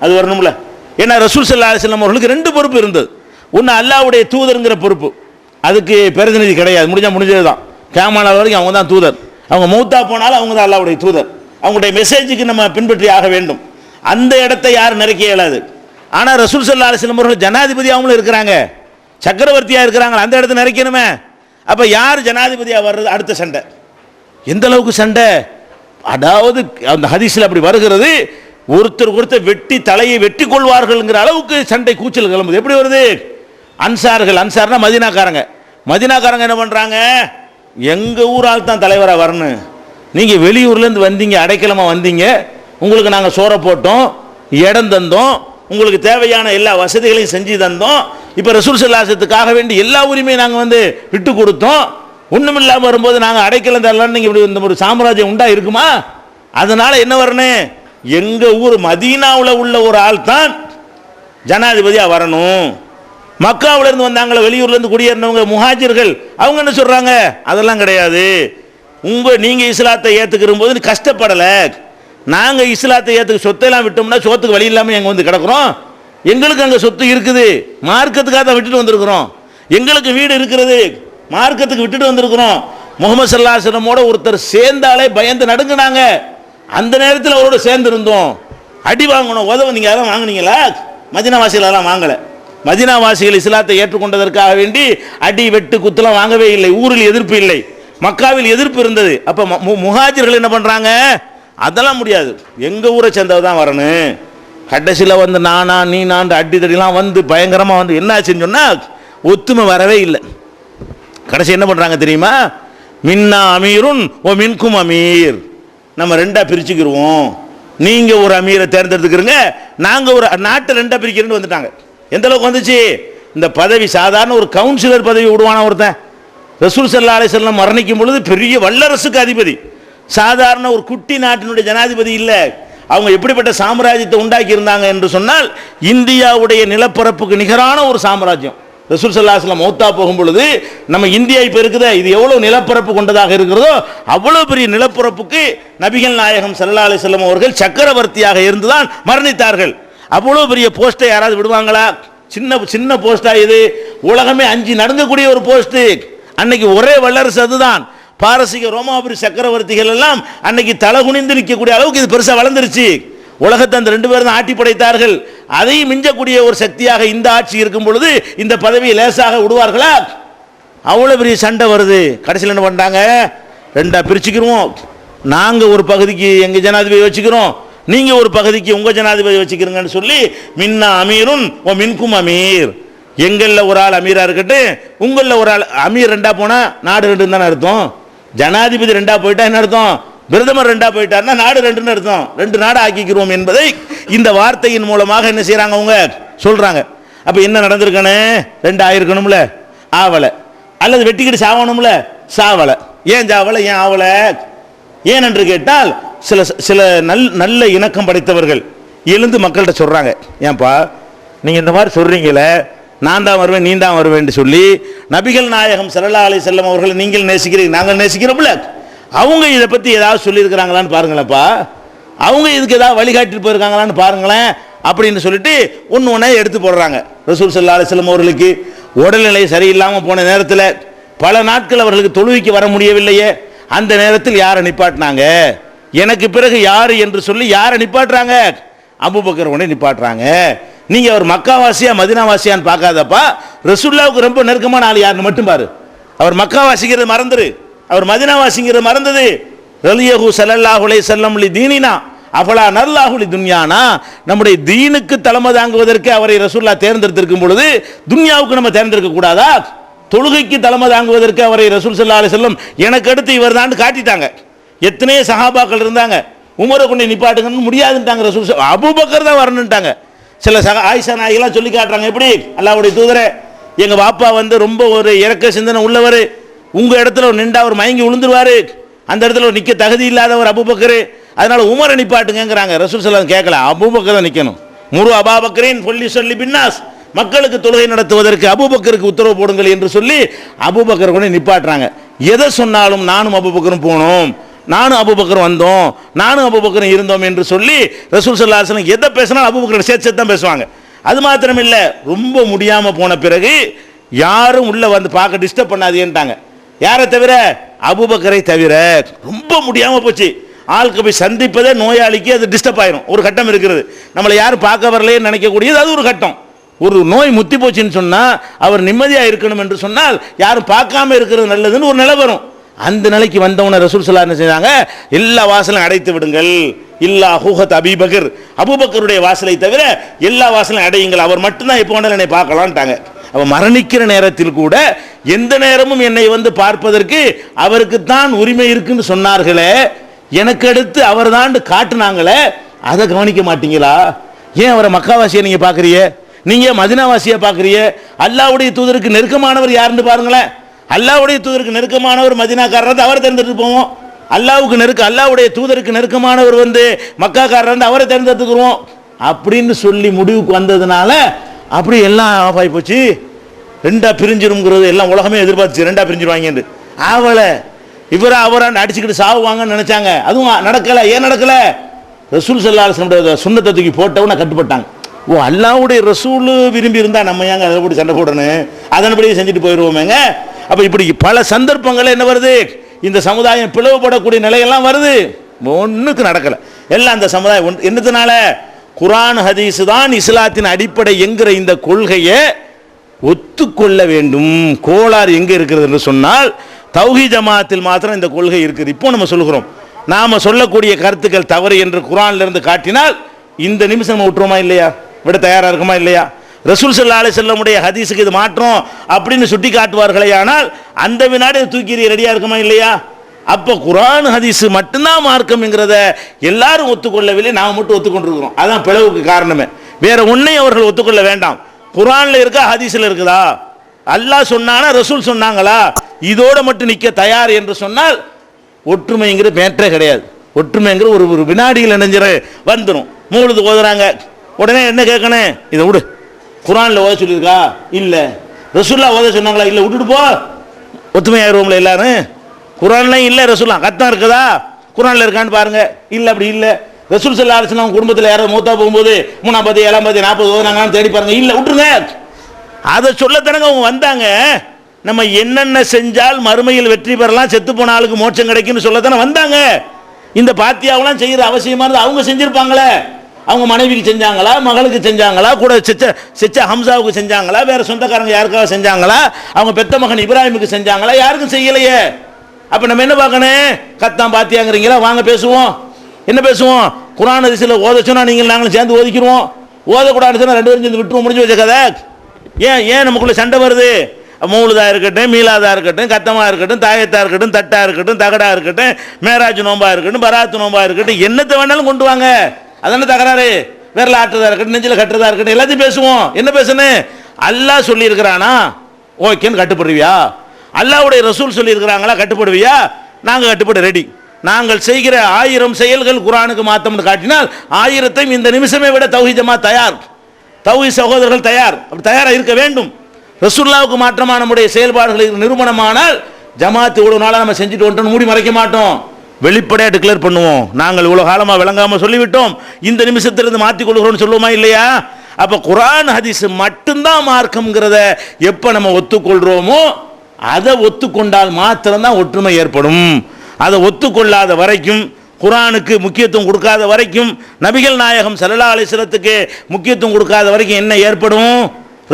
அது வரணும்ல. ஏன்னா ரசூல் ஸல்லல்லாஹு அலைஹி வஸல்லம் அவர்களுக்கு 2 பொறுப்பு இருந்தது. ஒன்று அல்லாஹ்வுடைய தூதருங்கிற பொறுப்பு, அதுக்கு பிரதிநிதி கிடையாது, முடிஞ்சது தான். கியாமத் வரைக்கும் அவங்க தான் தூதர். அவங்க மௌத்தா போனாலும் அவங்க தான் அல்லாஹ்வுடைய தூதர். அவங்களுடைய மெசேஜுக்கு நம்ம பின்பற்றி ஆக வேண்டும். அந்த இடத்தை யாரும் நிறைக்க இயலாது. ஆனால் ரசூல் ஸல்லல்லாஹு அலைஹி வஸல்லம் அவர்கள் ஜனாதிபதி அவங்களும் இருக்கிறாங்க, சக்கரவர்த்தியாக இருக்கிறாங்க, அந்த இடத்தை நிறைக்கணுமே. அப்போ யார் ஜனாதிபதியாக வர்றது? அடுத்த சண்டை. எந்த அளவுக்கு சண்டை? அதாவது அந்த ஹதீஸில் அப்படி வருகிறது, ஒருத்தர் வெட்டி தலையை வெட்டி கொள்வார்கள்ங்கிற அளவுக்கு சண்டை கூச்சல் கிளம்புது. எப்படி வருது? அன்சார்னா மதீனாக்காரங்க என்ன பண்ணுறாங்க? எங்கள் ஊரால் தான் தலைவராக வரணும், நீங்கள் வெளியூர்லேருந்து வந்தீங்க, அடைக்கலமாக வந்தீங்க, உங்களுக்கு நாங்கள் சோறை போட்டோம், இடம் தந்தோம், உங்களுக்கு தேவையான எல்லா வசதிகளையும் செஞ்சு தந்தோம், இப்போ ரசூல் ஸல்லல்லாஹு அலைஹி வஸல்லத்துக்காக வேண்டி எல்லா உரிமையும் நாங்கள் விட்டு கொடுத்தோம், ஒன்றுமில்லாமல் வரும்போது நாங்கள் அடைக்கலம் தரலான்னு நீங்கள் இப்படி இந்த ஒரு சாம்ராஜ்யம் உண்டா இருக்குமா? அதனால என்ன வரணும்? எங்கள் ஊர் மதீனாவில் உள்ள ஒரு ஆள் தான் ஜனாதிபதியாக வரணும். மக்காவிலேருந்து வந்தாங்களே, வெளியூர்லேருந்து குடியேறினவங்க முஹாஜிர்கள், அவங்க என்ன சொல்கிறாங்க? அதெல்லாம் கிடையாது. நீங்கள் இஸ்லாத்தை ஏற்றுக்கிற போது கஷ்டப்படலை, நாங்கள் இஸ்லாத்தை ஏற்றுக்க சொத்தையெல்லாம் விட்டோம்னா சோத்துக்கு வழி இல்லாமல் எங்கே கிடக்கிறோம். எங்களுக்கு அங்கே சொத்து இருக்குது, மார்க்கத்துக்காக தான் விட்டுட்டு வந்திருக்கிறோம். எங்களுக்கு வீடு இருக்கிறது, மார்க்கத்துக்கு விட்டுட்டு வந்திருக்கிறோம். முகமது ஸல்லல்லாஹு அலைஹி வஸல்லமோட ஒருத்தர் சேர்ந்தாலே பயந்து நடுங்கினாங்க. அந்த நேரத்தில் அவரோட சேர்ந்து இருந்தோம். அடி வாங்கணும், உதவ நீங்கள் அதெல்லாம் வாங்கினீங்களா? மதீனாவாசிகள் அதெல்லாம் வாங்கலை. மதீனாவாசிகள் இஸ்லாத்தை ஏற்றுக்கொண்டதற்காக வேண்டி அடி வெட்டு குத்துலாம் வாங்கவே இல்லை. ஊரில் எதிர்ப்பு இல்லை, மக்காவில் எதிர்ப்பு இருந்தது. அப்போ முஹாஜிர்கள் என்ன பண்ணுறாங்க? அதெல்லாம் முடியாது, எங்கள் ஊரை சேர்ந்தவர் தான் வரணும். கடைசியில் நீ நான் அடி தடிலாம் பயங்கரமாக என்னாச்சுன்னு சொன்னால் ஒத்துமை வரவே இல்லை. கடைசி என்ன பண்ணுறாங்க தெரியுமா? மின்னா அமீருன் ஓ மின்கும் அமீர், நம்ம 2ஆக பிரிச்சுக்கிடுவோம், நீங்கள் ஒரு அமீரை தேர்ந்தெடுத்துக்கிறீங்க, நாங்கள் ஒரு நாட்டை 2ஆக பிரிக்கிறேன்னு வந்துட்டாங்க. எந்த அளவுக்கு வந்துச்சு? இந்த பதவி சாதாரண ஒரு கவுன்சிலர் பதவி விடுவானா ஒருத்தன்? ரசூல் ஸல்லல்லாஹு அலைஹி வஸல்லம் மரணிக்கும் பொழுது பெரிய வல்லரசுக்கு அதிபதி, சாதாரண ஒரு குட்டி நாட்டினுடைய ஜனாதிபதி இல்லை. அவங்க எப்படிப்பட்ட சாம்ராஜ்யத்தை உண்டாக்கி இருந்தாங்க என்று சொன்னால், இந்தியாவுடைய நிலப்பரப்புக்கு நிகரான ஒரு சாம்ராஜ்யம். ரசூல் ஸல்லல்லாஹு அலைஹி வஸல்லம் மௌத்தா போகும் பொழுது நம்ம இந்தியா இப்போ இருக்குதே, இது எவ்வளோ நிலப்பரப்பு கொண்டதாக இருக்கிறதோ அவ்வளோ பெரிய நிலப்பரப்புக்கு நபிகள் நாயகம் ஸல்லல்லாஹு அலைஹி வஸல்லம் அவர்கள் சக்கரவர்த்தியாக இருந்துதான் மரணித்தார்கள். அவ்வளோ பெரிய போஸ்ட்டை யாராவது விடுவாங்களா? சின்ன போஸ்டா இது? உலகமே அஞ்சு நடங்கக்கூடிய ஒரு போஸ்ட். அன்னைக்கு ஒரே வல்லரசு அதுதான். பாரசீக ரோமாபுரி சக்கரவர்த்திகள் எல்லாம் அன்னைக்கு தலகுனிந்து நிற்கக்கூடிய அளவுக்கு இது பெருசாக வளர்ந்துருச்சு. உலகத்தை அந்த 2 பேரும் தான் ஆட்டி படைத்தார்கள். அதையும் மிஞ்சக்கூடிய ஒரு சக்தியாக இந்த ஆட்சி இருக்கும் பொழுது இந்த பதவியை லேசாக விடுவார்களா? அவ்வளோ பெரிய சண்டை வருது. கடைசியில் என்ன பண்ணுறாங்க? 2ஆக பிரிச்சுக்கிறோம், நாங்கள் ஒரு பகுதிக்கு எங்கள் ஜனாதிபதி வச்சுக்கிறோம், நீங்கள் ஒரு பகுதிக்கு உங்கள் ஜனாதிபதி வச்சுக்கிறீங்கன்னு சொல்லி மின்னா அமீருன் ஓ மின்கும் அமீர், எங்களில் ஒரு ஆள் அமீராக இருக்கட்டும், உங்களில் ஒரு ஆள் அமீர் 2ஆக போனால் நாடு 2 தானே அர்த்தம். ஜனாதிபதி 2ஆக போயிட்டா என்ன அர்த்தம்? பிரதமர் 2ஆக போயிட்டார்னா நாடு 2ன்னு அர்த்தம். 2 நாடு ஆக்கிக்கிறோம் என்பதை இந்த வார்த்தையின் மூலமாக என்ன செய்கிறாங்க? அவங்க சொல்கிறாங்க. அப்போ என்ன நடந்திருக்கணே? 2 ஆயிருக்கணும்ல, ஆவலை. அல்லது வெட்டிக்கிட்டு சாவணும்ல, சாவலை. ஏன் சாவலை, ஏன் ஆவலை? ஏன் என்று கேட்டால் சில நல்ல இணக்கம் படைத்தவர்கள் எழுந்து மக்கள்கிட்ட சொல்கிறாங்க, ஏன்பா நீங்கள் இந்த மாதிரி சொல்கிறீங்களே, நான் தான் வருவேன் நீ தான் வருவேன் சொல்லி நபிகள் நாயகம் ஸல்லல்லாஹு அலைஹி வஸல்லம் அவர்களை நீங்கள் நேசிக்கிறீங்க, நாங்கள் நேசிக்கிறோம்ல, அவங்க இதை பற்றி ஏதாவது சொல்லியிருக்கிறாங்களான்னு பாருங்களேன்ப்பா, அவங்க இதுக்கு ஏதாவது வழிகாட்டிட்டு போயிருக்காங்களான்னு பாருங்களேன் அப்படின்னு சொல்லிட்டு ஒன்று ஒன்றே எடுத்து போடுறாங்க. ரசூல் ஸல்லல்லாஹு அலைஹி வஸல்லம் அவர்களுக்கு உடல்நிலை சரியில்லாமல் போன நேரத்தில் பல நாட்கள் அவர்களுக்கு தொழுகைக்கு வர முடியவில்லையே, அந்த நேரத்தில் யாரை நிப்பாட்டினாங்க? எனக்கு பிறகு யாரு என்று சொல்லி யாரை நிப்பாட்டுறாங்க? அபூபக்கர் உடனே நிப்பாட்டுறாங்க. நீங்க அவர் மக்காவாசியா மதினாவாசியான்னு பார்க்காதப்பா, ரசூலுல்லாவுக்கு ரொம்ப நெருக்கமான ஆள் யாருன்னு மட்டும் பாரு. அவர் மக்காவாசிங்கிறது மறந்துரு, அவர் மதினாவாசிங்கிறது மறந்தது. ரலியஹு ஸல்லல்லாஹு அலைஹி வஸல்லம் லி தீனினா அஃபலா நல்லாஹு லி துன்யானா, நம்முடைய தீனுக்கு தலைமை தாங்குவதற்கு அவரை ரசூலுல்லாஹ் தேர்ந்தெடுத்திருக்கும் பொழுது துன்யாவுக்கு நம்ம தேர்ந்தெடுக்க கூடாதா? தொழுகைக்கு தலைமை தாங்குவதற்கு அவரை ரசூல் ஸல்லல்லாஹு அலைஹி வஸல்லம் எனக்கு அடுத்து இவர் தான் காட்டிட்டாங்க. எத்தனையோ சஹாபாக்கள் இருந்தாங்க, உமரை கொண்டு நிப்பாட்டுங்கன்னு முடியாதுன்ட்டாங்க. ரசூல் அபூபக்கர் தான் வரணுன்ட்டாங்க. சில ஆயிஷா நாயெல்லாம் சொல்லி காட்டுறாங்க, எப்படி அல்லாஹ்வுடைய தூதரே, எங்க பாப்பா வந்து ரொம்ப ஒரு இறக்க சிந்தனை உள்ளவர், உங்க இடத்துல நின்றா அவர் மயங்கி விழுந்துருவாரு, அந்த இடத்துல நிற்க தகுதி இல்லாதவர் அபூபக்கர், அதனால உமரை நிப்பாட்டுங்கிறாங்க. ரசூல் ஸல்லல்லாஹு கேட்கல, அபூபக்கர் தான் நிற்கணும். முரு அபாபக்கரின் சொல்லி சொல்லி பின்னாஸ், மக்களுக்கு தொழுகை நடத்துவதற்கு அபூபக்கருக்கு உத்தரவு போடுங்கள் என்று சொல்லி அபூபக்கர் கொண்டு நிப்பாட்டுறாங்க. எதை சொன்னாலும் நானும் அபூபக்கரும் போனோம், நானும் அபூபக்கர் வந்தோம், நானும் அபூபக்கர் இருந்தோம் என்று சொல்லி ரசூல் ஸல்லல்லாஹு அலைஹி வஸல்லம் எதை பேசினாலும் அபூபக்கர் சேர்த்து தான் பேசுவாங்க. அது மாத்திரம் இல்லை, ரொம்ப முடியாமல் போன பிறகு யாரும் உள்ள வந்து பார்க்க டிஸ்டர்ப் பண்ணாதேன்ட்டாங்க. யாரை தவிர? அபூபக்கரை தவிர. ரொம்ப முடியாமல் போச்சு, ஆளுக்கு போய் சந்திப்பதே நோயாளிக்கு அது டிஸ்டர்ப் ஆயிரும். ஒரு கட்டம் இருக்கிறது, நம்மளை யாரும் பார்க்க வரலையே நினைக்கக்கூடியது, அது ஒரு கட்டம். ஒரு நோய் முத்தி போச்சுன்னு சொன்னால் அவர் நிம்மதியாக இருக்கணும் என்று சொன்னால் யாரும் பார்க்காம இருக்கிறது நல்லதுன்னு ஒரு நிலை வரும். அந்த நிலைக்கு வந்தவன ரசூல் ஸல்லல்லாஹு அலைஹி வஸல்லம் என்ன செஞ்சாங்க? எல்லா வாசலையும் அடைத்து விடுங்கள், இல்லா ஹூஹத் அபீபக்கர், அபூபக்கருடைய வாசலை தவிர எல்லா வாசலையும் அடையுங்கள், அவர் மட்டும்தான் எப்போ வேணாலும் என்னை பார்க்கலான்ட்டாங்க. அவன் மரணிக்கிற நேரத்தில் கூட எந்த நேரமும் என்னை வந்து பார்ப்பதற்கு அவருக்குத்தான் உரிமை இருக்குன்னு சொன்னார்களே, எனக்கு அடுத்து அவர் தான் காட்டுனாங்களே, அதை கவனிக்க மாட்டீங்களா? ஏன் அவரை மக்காவாசியை நீங்க பார்க்குறீங்க, நீங்க மதினாவாசியை பார்க்குறீங்க? அல்லாஹ்வுடைய தூதருக்கு நெருக்கமானவர் யாருன்னு பாருங்களேன். அல்லாஹ்வுடைய தூதருக்கு நெருக்கமானவர் மதினாக்காரர், அவரை தேர்ந்தெடுத்து போவோம். அல்லாஹ்வுடைய தூதருக்கு நெருக்கமானவர் வந்து மக்காக்காரர், அவரை தேர்ந்தெடுத்துக்கிறோம் அப்படின்னு சொல்லி முடிவுக்கு வந்ததுனால அப்படி எல்லாம் ஆஃப் ஆகி போச்சு. ரெண்டா பிரிஞ்சிருங்கிறது எல்லாம் உலகமே எதிர்பார்த்துச்சு, ரெண்டா பிரிஞ்சிருவாங்க. அவளை அவரான் அடிச்சுக்கிட்டு சாவுவாங்கன்னு நினைச்சாங்க, அதுவும் நடக்கல. ஏன் நடக்கல? ரசூல் ஸல்லல்லாஹு அலைஹி வஸல்லம் சுன்னத்தை தூக்கி போட்டவன கட்டுப்பட்டாங்க. ஓ, அல்லாஹ்வுடைய ரசூல் விரும்பி இருந்தா நம்ம ஏங்க அதை போட்டு சண்டை போடணும், அதன்படியே செஞ்சுட்டு போயிடுவோமேங்க. அப்ப இப்படி பல சந்தர்ப்பங்கள் என்ன வருது, இந்த சமுதாயம் பிளவுபடக்கூடிய நிலையெல்லாம் வருது. ஒன்றுக்கு நடக்கல, எல்லாம் அந்த சமுதாயம் என்னதுனால? குர்ஆன் ஹதீஸ் தான் இஸ்லாத்தின் அடிப்படை என்கிற இந்த கொள்கையை ஒத்துக்கொள்ள வேண்டும். கோளாறு எங்க இருக்கிறது என்று சொன்னால் தௌஹீத் ஜமாத்தில் மாத்திரம் இந்த கொள்கை இருக்குது. இப்போ நம்ம சொல்கிறோம், நாம சொல்லக்கூடிய கருத்துக்கள் தவறு என்று குர்ஆன்ல இருந்து காட்டினால் இந்த நிமிஷம் நம்ம விட்டுருமா இல்லையா? விட தயாரா இருக்குமா இல்லையா? ரசூல் ஸல்லல்லாஹு அலைஹி வஸல்லம் உடைய ஹதீஸுக்கு இது மாற்றம் அப்படின்னு சுட்டி காட்டுவார்களே, ஆனால் அந்த வினாடி தூக்கி ரெடியா இருக்குமா இல்லையா? அப்போ குர்ஆன் ஹதீஸ் மட்டும்தான் மார்க்கம்ங்கிறத எல்லாரும் ஒத்துக்கொள்ளவில்லை, நாம மட்டும் ஒத்துக்கொண்டிருக்கிறோம். அதான் பிளவுக்கு காரணமே. வேற ஒன்றையும் அவர்கள் ஒத்துக்கொள்ள வேண்டாம். குர்ஆன்ல இருக்கா, ஹதீஸ்ல இருக்குதா, அல்லாஹ் சொன்னானா ரசூல் சொன்னாங்களா, இதோட மட்டும் நிற்க தயார் என்று சொன்னால் ஒற்றுமைங்கிற மேற்றே கிடையாது. ஒற்றுமைங்கிற ஒரு வினாடிகள் இணைஞ்சிட வந்துடும். மூழுது ஓதுறாங்க, உடனே என்ன கேட்கணும்? இதை விடு, குர்ஆன்ல ஓத சொல்லியிருக்கா? இல்லை. ரசூலுல்லாஹ் ஓத சொன்னாங்களா? இல்லை. விட்டுட்டு போ, ஒத்துமையாயிருவோம்ல எல்லாரும். குர்ஆன்லையும் இல்லை, ரசூலுல்லாஹ் கத்தம் இருக்குதா? குர்ஆன்ல இருக்கான்னு பாருங்க. இல்லை, அப்படி இல்லை. ரசூல் ஸல்லல்லாஹு அலைஹி வஸல்லம் குடும்பத்தில் யாராவது மூத்தா போகும்போது 3 10 7 10 40 ஓதுனாங்கன்னு தேடி பாருங்க. இல்லை, விட்டுருங்க. அதை சொல்லத்தானங்க அவங்க வந்தாங்க. நம்ம என்னென்ன செஞ்சால் மறுமையில் வெற்றி பெறலாம், செத்து போன ஆளுக்கு மோட்சம் கிடைக்கும்னு சொல்லத்தானே வந்தாங்க. இந்த பாத்தியாவெல்லாம் செய்யற அவசியமா இருந்து அவங்க செஞ்சிருப்பாங்களே. அவங்க மனைவிக்கு செஞ்சாங்களா, மகளுக்கு செஞ்சாங்களா, கூட செச்ச ஹம்சாவுக்கு செஞ்சாங்களா, வேற சொந்தக்காரங்க யாருக்காவது செஞ்சாங்களா, அவங்க பெத்த மகன் இப்ராஹிமுக்கு செஞ்சாங்களா? யாருக்கும் செய்யலையே. அப்ப நம்ம என்ன பார்க்கணும்? கத்தான் பாத்தியாங்கிறீங்களா? வாங்க பேசுவோம். என்ன பேசுவோம்? குர்ஆன் ஹதீஸ்ல ஓத சொன்னா நீங்கள் நாங்களும் சேர்ந்து ஓதிக்கிறோம், ஓதக்கூடாதுன்னு சொன்னா 2 பேரும் சேர்ந்து விட்டுருவோம், முடிஞ்சு வச்ச கதை. ஏன் நமக்குள்ள சண்டை வருது? மௌலுதா இருக்கட்டும், மீலாதா இருக்கட்டும், கத்தமா இருக்கட்டும், தாயத்தா இருக்கட்டும், தட்டா இருக்கட்டும், தகடா இருக்கட்டும், மேராஜ் நோம்பா இருக்கட்டும், பராத்து நோம்பா இருக்கட்டும், என்னத்தை வேணாலும் கொண்டு வாங்க. அதான தகராறு. விரல ஆட்டுறதா இருக்கட்டும், நெஞ்சில் கட்டுறதா இருக்கட்டும், எல்லாத்தையும் பேசுவோம். என்ன பேசணும்? அல்லாஹ் சொல்லி இருக்கிறானா, ஓகேன்னு கட்டுப்படுவியா? அல்லாஹ்வுடைய ரசூல் சொல்லி இருக்கிறாங்களா, கட்டுப்படுவியா? நாங்க கட்டுப்பட ரெடி. நாங்கள் செய்கிற 1000 செயல்கள் குர்ஆனுக்கு மாத்தம்னு காட்டினால் 1000ஐயும் இந்த நிமிஷமே விட தௌஹீத் ஜமாத் தயார், தௌஹீத் சகோதரர்கள் தயார். அப்படி தயாரா இருக்க வேண்டும். ரசூலுல்லாஹ்வுக்கு மாற்றமான நம்முடைய செயல்பாடுகள் நிரூபணமானால் ஜமாத் இவ்வளவு நாளா நம்ம செஞ்சுட்டு வந்துட்டோம் மூடி மறைக்க மாட்டோம், வெளிப்படையாக டிக்ளேர் பண்ணுவோம். நாங்கள் இவ்வளவு காலமா விளங்காம சொல்லிவிட்டோம், இந்த நிமிஷத்திலிருந்து மாற்றிக் கொள்கிறோம்னு சொல்லுவோமா இல்லையா? அப்ப குர்ஆன் ஹதீஸ் மட்டும்தான் மார்க்கம்ங்கிறத எப்ப நம்ம ஒத்துக்கொள்றோமோ அதை ஒத்துக்கொண்டால் மாத்திரம்தான் ஒற்றுமை ஏற்படும். அதை ஒத்துக்கொள்ளாத வரைக்கும், குர்ஆனுக்கு முக்கியத்துவம் கொடுக்காத வரைக்கும், நபிகள் நாயகம் ஸல்லல்லாஹு அலைஹி வஸல்லத்துக்கு முக்கியத்துவம் கொடுக்காத வரைக்கும் என்ன ஏற்படும்?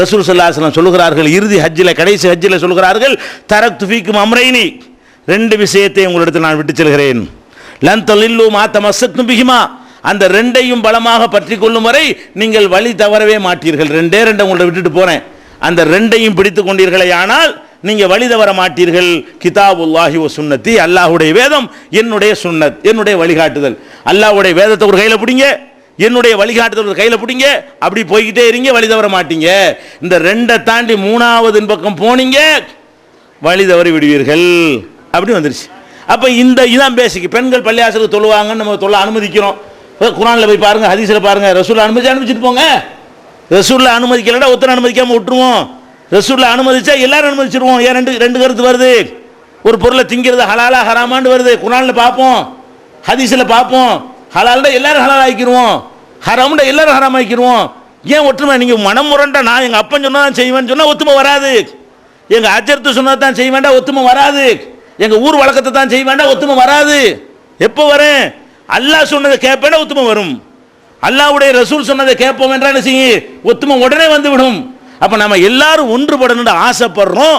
ரசூல் ஸல்லல்லாஹு அலைஹி வஸல்லம் சொல்லுகிறார்கள், இறுதி ஹஜ்ஜில், கடைசி ஹஜ்ஜில் சொல்லுகிறார்கள், தரக்து ஃபீக்கும் அம்ரைனி, ரெண்டு விஷயத்தை உங்களிடத்தில் நான் விட்டு செல்கிறேன். லன் தலில்லு மா தமஸ்ஸக்தும் பிஹிமா, அந்த ரெண்டையும் பலமாக பற்றி கொள்ளும் வரை நீங்கள் வழி தவறவே மாட்டீர்கள். ரெண்டே உங்களை விட்டுட்டு போறேன், அந்த ரெண்டையும் பிடித்து கொண்டீர்களே ஆனால் நீங்கள் வழி தவற மாட்டீர்கள். கிதாபுல்லாஹி வ சுன்னத்தி, அல்லாஹ்வுடைய வேதம், என்னுடைய சுன்னத், என்னுடைய வழிகாட்டுதல். அல்லாஹ்வுடைய வேதத்தை ஒரு கையில் பிடிங்க, என்னுடைய வழிகாட்டுதல் ஒரு கையில் பிடிங்க, அப்படி போய்கிட்டே இருங்க, வழி தவற மாட்டீங்க. இந்த ரெண்டை தாண்டி மூணாவது பக்கம் போனீங்க, வழி தவறி விடுவீர்கள். அப்படி வந்துருச்சு. அப்போ இதான் பேசிக். பெண்கள் பள்ளியாசலுக்கு தொழுவாங்கன்னு நம்ம தொல்ல அனுமதிக்கிறோம். குர்ஆனில் போய் பாருங்க, ஹதீஸில் பாருங்க, ரசூல் அனுமதிச்சுட்டு போங்க. ரசூல்ல அனுமதிக்கலடா ஒருத்தர் அனுமதிக்காம விட்டுருவோம். ரசூல்ல அனுமதிச்சா எல்லாரும் அனுமதிச்சிருவோம். ஏன் ரெண்டு கருத்து வருது. ஒரு பொருளை திங்கிறது ஹலாலா ஹராமான்னு வருது. குர்ஆனில் பார்ப்போம், ஹதீஸில் பார்ப்போம். ஹலால்டா எல்லாரும் ஹலால் ஆக்கிடுவோம், ஹராம்டா எல்லாரும் ஹராம் ஆக்கிடுவோம். ஏன் ஒற்றுமை? நீங்கள் மனம் முரண்டா, நான் எங்கள் அப்பன் சொன்னால் தான் செய்வேன்னு சொன்னால் ஒத்துமை வராது. எங்கள் அஜர்த்து சொன்னால் தான் செய்ய வேண்டாம், ஒத்துமை வராது. எங்கள் ஊர் வழக்கத்தை தான் செய்ய வேண்டாம், ஒத்துமை வராது. எப்போ வரேன்? அல்லாஹ் சொன்னதை கேட்பேன்னா ஒத்துமை வரும். அல்லாஹ்வுடைய ரசூல் சொன்னதை கேட்போம் என்றால் என்ன செய்யும்? ஒத்துமை உடனே வந்து விடும். அப்போ நம்ம எல்லாரும் ஒன்றுபடணும்னு ஆசைப்படுறோம்.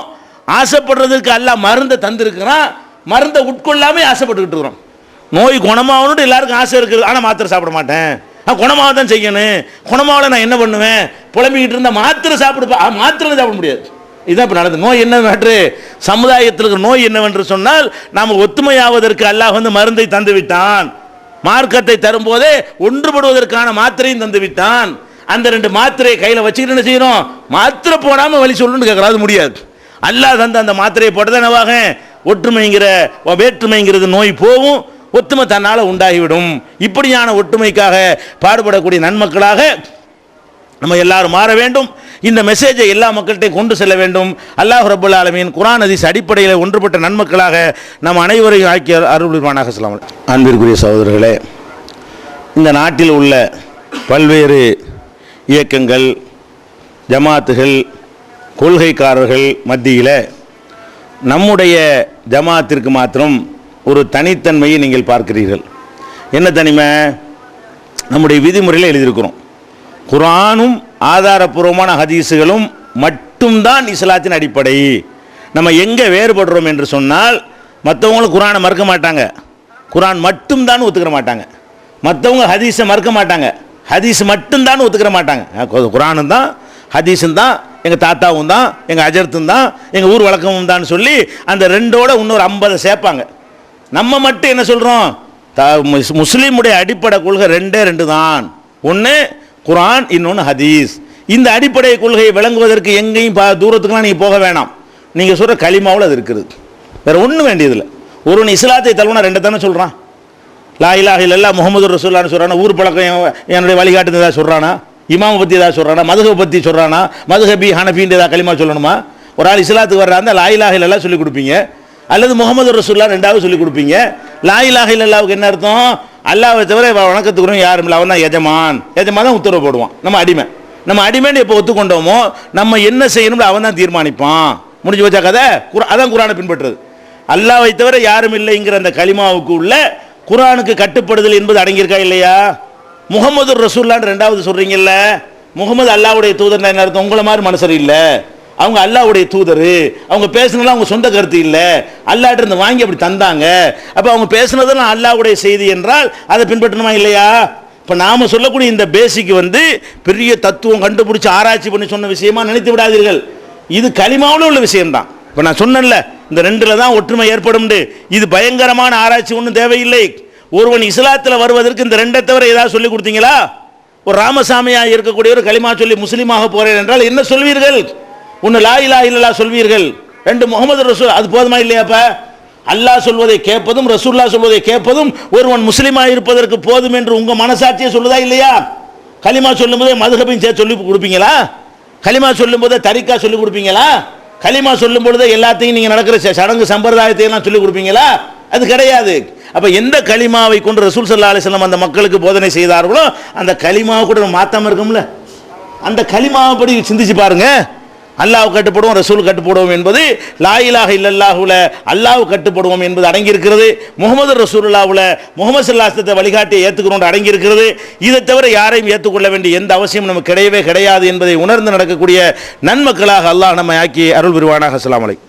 ஆசைப்படுறதுக்கு அல்லாஹ் மருந்தை தந்திருக்கிறான். மருந்தை உட்கொள்ளாமே ஆசைப்பட்டுக்கிட்டு இருக்கிறோம். நோய் குணமாகணும்னு எல்லாருக்கும் ஆசை இருக்குது, ஆனால் மாத்திரை சாப்பிட மாட்டேன். குணமாக தான் செய்யணும். குணமாவில் நான் என்ன பண்ணுவேன்? புலம்பிக்கிட்டு இருந்தால் மாத்திரை மாத்திரை சாப்பிட முடியாது. இதுதான் இப்போ நடந்தது. நோய் என்னவென்று, சமுதாயத்தில் நோய் என்னவென்று சொன்னால், நாம் ஒத்துமையாவதற்கு அல்லாஹ் மருந்தை தந்து விட்டான். மார்க்கத்தை தரும்போதே ஒன்றுபடுவதற்கான மாத்திரையும் தந்து விட்டான். அந்த ரெண்டு மாத்திரையை கையில் வச்சுக்கிட்டு என்ன செய்யணும்? மாத்திரை போடாமல் வழி சொல்லணும்னு கேட்கறாது, முடியாது. அல்லாஹ் தந்து அந்த மாத்திரையை போட்டதான் என்னவாக? ஒற்றுமைங்கிற வேற்றுமைங்கிறது நோய் போகும், ஒத்துமை தன்னால் உண்டாகிவிடும். இப்படியான ஒற்றுமைக்காக பாடுபடக்கூடிய நன்மக்களாக நம்ம எல்லாரும் மாற வேண்டும். இந்த மெசேஜை எல்லா மக்கள்கிட்டையும் கொண்டு செல்ல வேண்டும். அல்லாஹ் ரப்பல் ஆலமீன் குர்ஆன் ஹதீஸ் அடிப்படையில் ஒன்றுபட்ட நன்மக்களாக நம் அனைவரையும் ஆக்கி அருள்வானாக. ஸல்லல்லாஹு அலைஹி வஸல்லம். அன்பிற்குரிய சகோதரர்களே, இந்த நாட்டில் உள்ள பல்வேறு இயக்கங்கள், ஜமாத்துகள், கொள்கைக்காரர்கள் மத்தியில் நம்முடைய ஜமாத்திற்கு மாத்திரம் ஒரு தனித்தன்மையை நீங்கள் பார்க்கிறீர்கள். என்ன தனிமை? நம்முடைய விதிமுறையில் எழுதியிருக்கிறோம், குர்ஆனும் ஆதாரபூர்வமான ஹதீஸுகளும் மட்டும்தான் இஸ்லாத்தின் அடிப்படை. நம்ம எங்கே வேறுபடுறோம் என்று சொன்னால், மற்றவங்களும் குர்ஆனை மறுக்க மாட்டாங்க, குர்ஆன் மட்டும்தான் ஒத்துக்கிற மாட்டாங்க. மற்றவங்க ஹதீஸை மறுக்க மாட்டாங்க, ஹதீஸ் மட்டும்தான் ஒத்துக்கிற மாட்டாங்க. குர்ஆனும் தான் ஹதீஸும் தான், எங்கள் தாத்தாவும் தான், எங்கள் அஜர்த்தும் தான், எங்கள் ஊர் வழக்கமும் தான் சொல்லி அந்த ரெண்டோட இன்னொரு 50 சேர்ப்பாங்க. நம்ம மட்டும் என்ன சொல்கிறோம்? முஸ்லீமுடைய அடிப்படை கொள்கை ரெண்டு தான். ஒன்று குர்ஆன், இன்னொன்று ஹதீஸ். இந்த அடிப்படை கொள்கையை விளங்குவதற்கு எங்கேயும் தூரத்துக்குலாம் நீங்கள் போக வேணாம். நீங்கள் சொல்கிற களிமாவில் அது இருக்குது, வேறு ஒன்றும் வேண்டியதில்லை. ஒருவன் இஸ்லாத்தை தழுவுனா ரெண்டு தானே சொல்கிறான். லா இலாஹ இல்லல்லாஹ் முஹம்மது ரசூலுல்லாஹ்னு சொல்கிறானா? ஊர் பழக்கம் என்னுடைய வழிகாட்டு ஏதாவது சொல்கிறானா? இமாமை பற்றி ஏதாவது சொல்கிறானா? மதுஹப் பற்றி சொல்கிறானா? மதுஹபி ஹனஃபின்னு ஏதாவது களிமா சொல்லணுமா? ஒரு ஆள் இஸ்லாத்துக்கு வர்றாங்க, லா இலாஹ இல்லல்லாஹ் சொல்லிக் கொடுப்பீங்க, அல்லது முஹம்மது ரசூலுல்லாஹ் ரெண்டாவது சொல்லிக் கொடுப்பீங்க. லா இலாஹ இல்லல்லாஹ்வுக்கு என்ன அர்த்தம்? அல்லாஹ்வை தவிர வணக்கத்துக்குறோம் யாரும் இல்லை, அவன் தான் எஜமான். எஜமான் தான் உத்தரவு போடுவான். நம்ம அடிமைன்னு எப்போ ஒத்துக்கொண்டோமோ நம்ம என்ன செய்யணும்னு அவன் தான் தீர்மானிப்பான். முடிஞ்சு வச்சா கதை. அதான் குர்ஆனை பின்பற்றுறது. அல்லாஹ்வை தவிர யாரும் இல்லைங்கிற அந்த கலிமாவுக்கு உள்ள குர்ஆனுக்கு கட்டுப்படுதல் என்பது அடங்கியிருக்கா இல்லையா? முஹம்மது ரசூலுல்லாஹ்னு ரெண்டாவது சொல்றீங்கல்ல, முகமது அல்லாஹ்வுடைய தூதர் என்ன அர்த்தம்? உங்களை மாதிரி மனுஷர் இல்லை, அவங்க அல்லாஹ்வுடைய தூதர். அவங்க பேசுனதுலாம் அவங்க சொந்த கருத்து இல்லை, அல்லாஹ்ட்ட இருந்து வாங்கி அப்படி தந்தாங்க. அப்போ அவங்க பேசுனதெல்லாம் அல்லாஹ்வுடைய செய்தி என்றால் அதை பின்பற்றணுமா இல்லையா? இப்போ நாம் சொல்லக்கூடிய இந்த பேசிக் பெரிய தத்துவம் கண்டுபிடிச்சி ஆராய்ச்சி பண்ணி சொன்ன விஷயமா நினைத்து விடாதீர்கள். இது களிமாவில் உள்ள விஷயம்தான். இப்போ நான் சொன்னேன்ல, இந்த ரெண்டில் தான் ஒற்றுமை ஏற்படும். இது பயங்கரமான ஆராய்ச்சி ஒன்றும் தேவையில்லை. ஒருவன் இஸ்லாத்தில் வருவதற்கு இந்த ரெண்டை தவிர ஏதாவது சொல்லி கொடுத்தீங்களா? ஒரு ராமசாமியாக இருக்கக்கூடிய ஒரு களிமா சொல்லி முஸ்லீமாக போகிறேன் என்றால் என்ன சொல்வீர்கள்? ஒன்று லா இலாஹ இல்லல்லாஹ் சொல்வீர்கள், ரெண்டு முஹம்மது ரசூல். அது போதுமா இல்லையாப்பா? அல்லாஹ் சொல்வதை கேட்பதும் ரசூலுல்லாஹ் சொல்வதை கேட்பதும் ஒருவன் முஸ்லீமாக இருப்பதற்கு போதும் என்று உங்கள் மனசாட்சியை சொல்லுதா இல்லையா? களிமா சொல்லும் போதே மதுஹபையும் சேர்த்து சொல்லி கொடுப்பீங்களா? களிமா சொல்லும் போதே தரிக்கா சொல்லி கொடுப்பீங்களா? களிமா சொல்லும் பொழுது எல்லாத்தையும் நீங்கள் நடக்கிற சடங்கு சம்பிரதாயத்தையெல்லாம் சொல்லி கொடுப்பீங்களா? அது கிடையாது. அப்போ எந்த களிமாவை கொண்டு ரசூல் ஸல்லல்லாஹு அலைஹி வஸல்லம் அந்த மக்களுக்கு போதனை செய்தார்களோ அந்த களிமாவை கூட மாற்றாமல் இருக்கும்ல. அந்த களிமாவை படி சிந்திச்சு பாருங்க. அல்லாஹ் கட்டுப்படுவோம், ரசூல் கட்டுப்படுவோம் என்பது லா இலாஹ இல்லல்லாஹுல அல்லாஹ் கட்டுப்படுவோம் என்பது அடங்கியிருக்கிறது. முகமது ரசூலுல்லாஹுல முகமது ஸல்லல்லாஹு அலைஹி வஸல்லம் வழிகாட்டியை ஏற்றுக்கணும் அடங்கியிருக்கிறது. இதை தவிர யாரையும் ஏற்றுக்கொள்ள வேண்டிய எந்த அவசியம் நமக்கு கிடையவே கிடையாது என்பதை உணர்ந்து நடக்கக்கூடிய நன்மக்களாக அல்லாஹ் நம்மை ஆக்கி அருள் புரிவானாக. அஸ்ஸலாமு அலைக்கும்.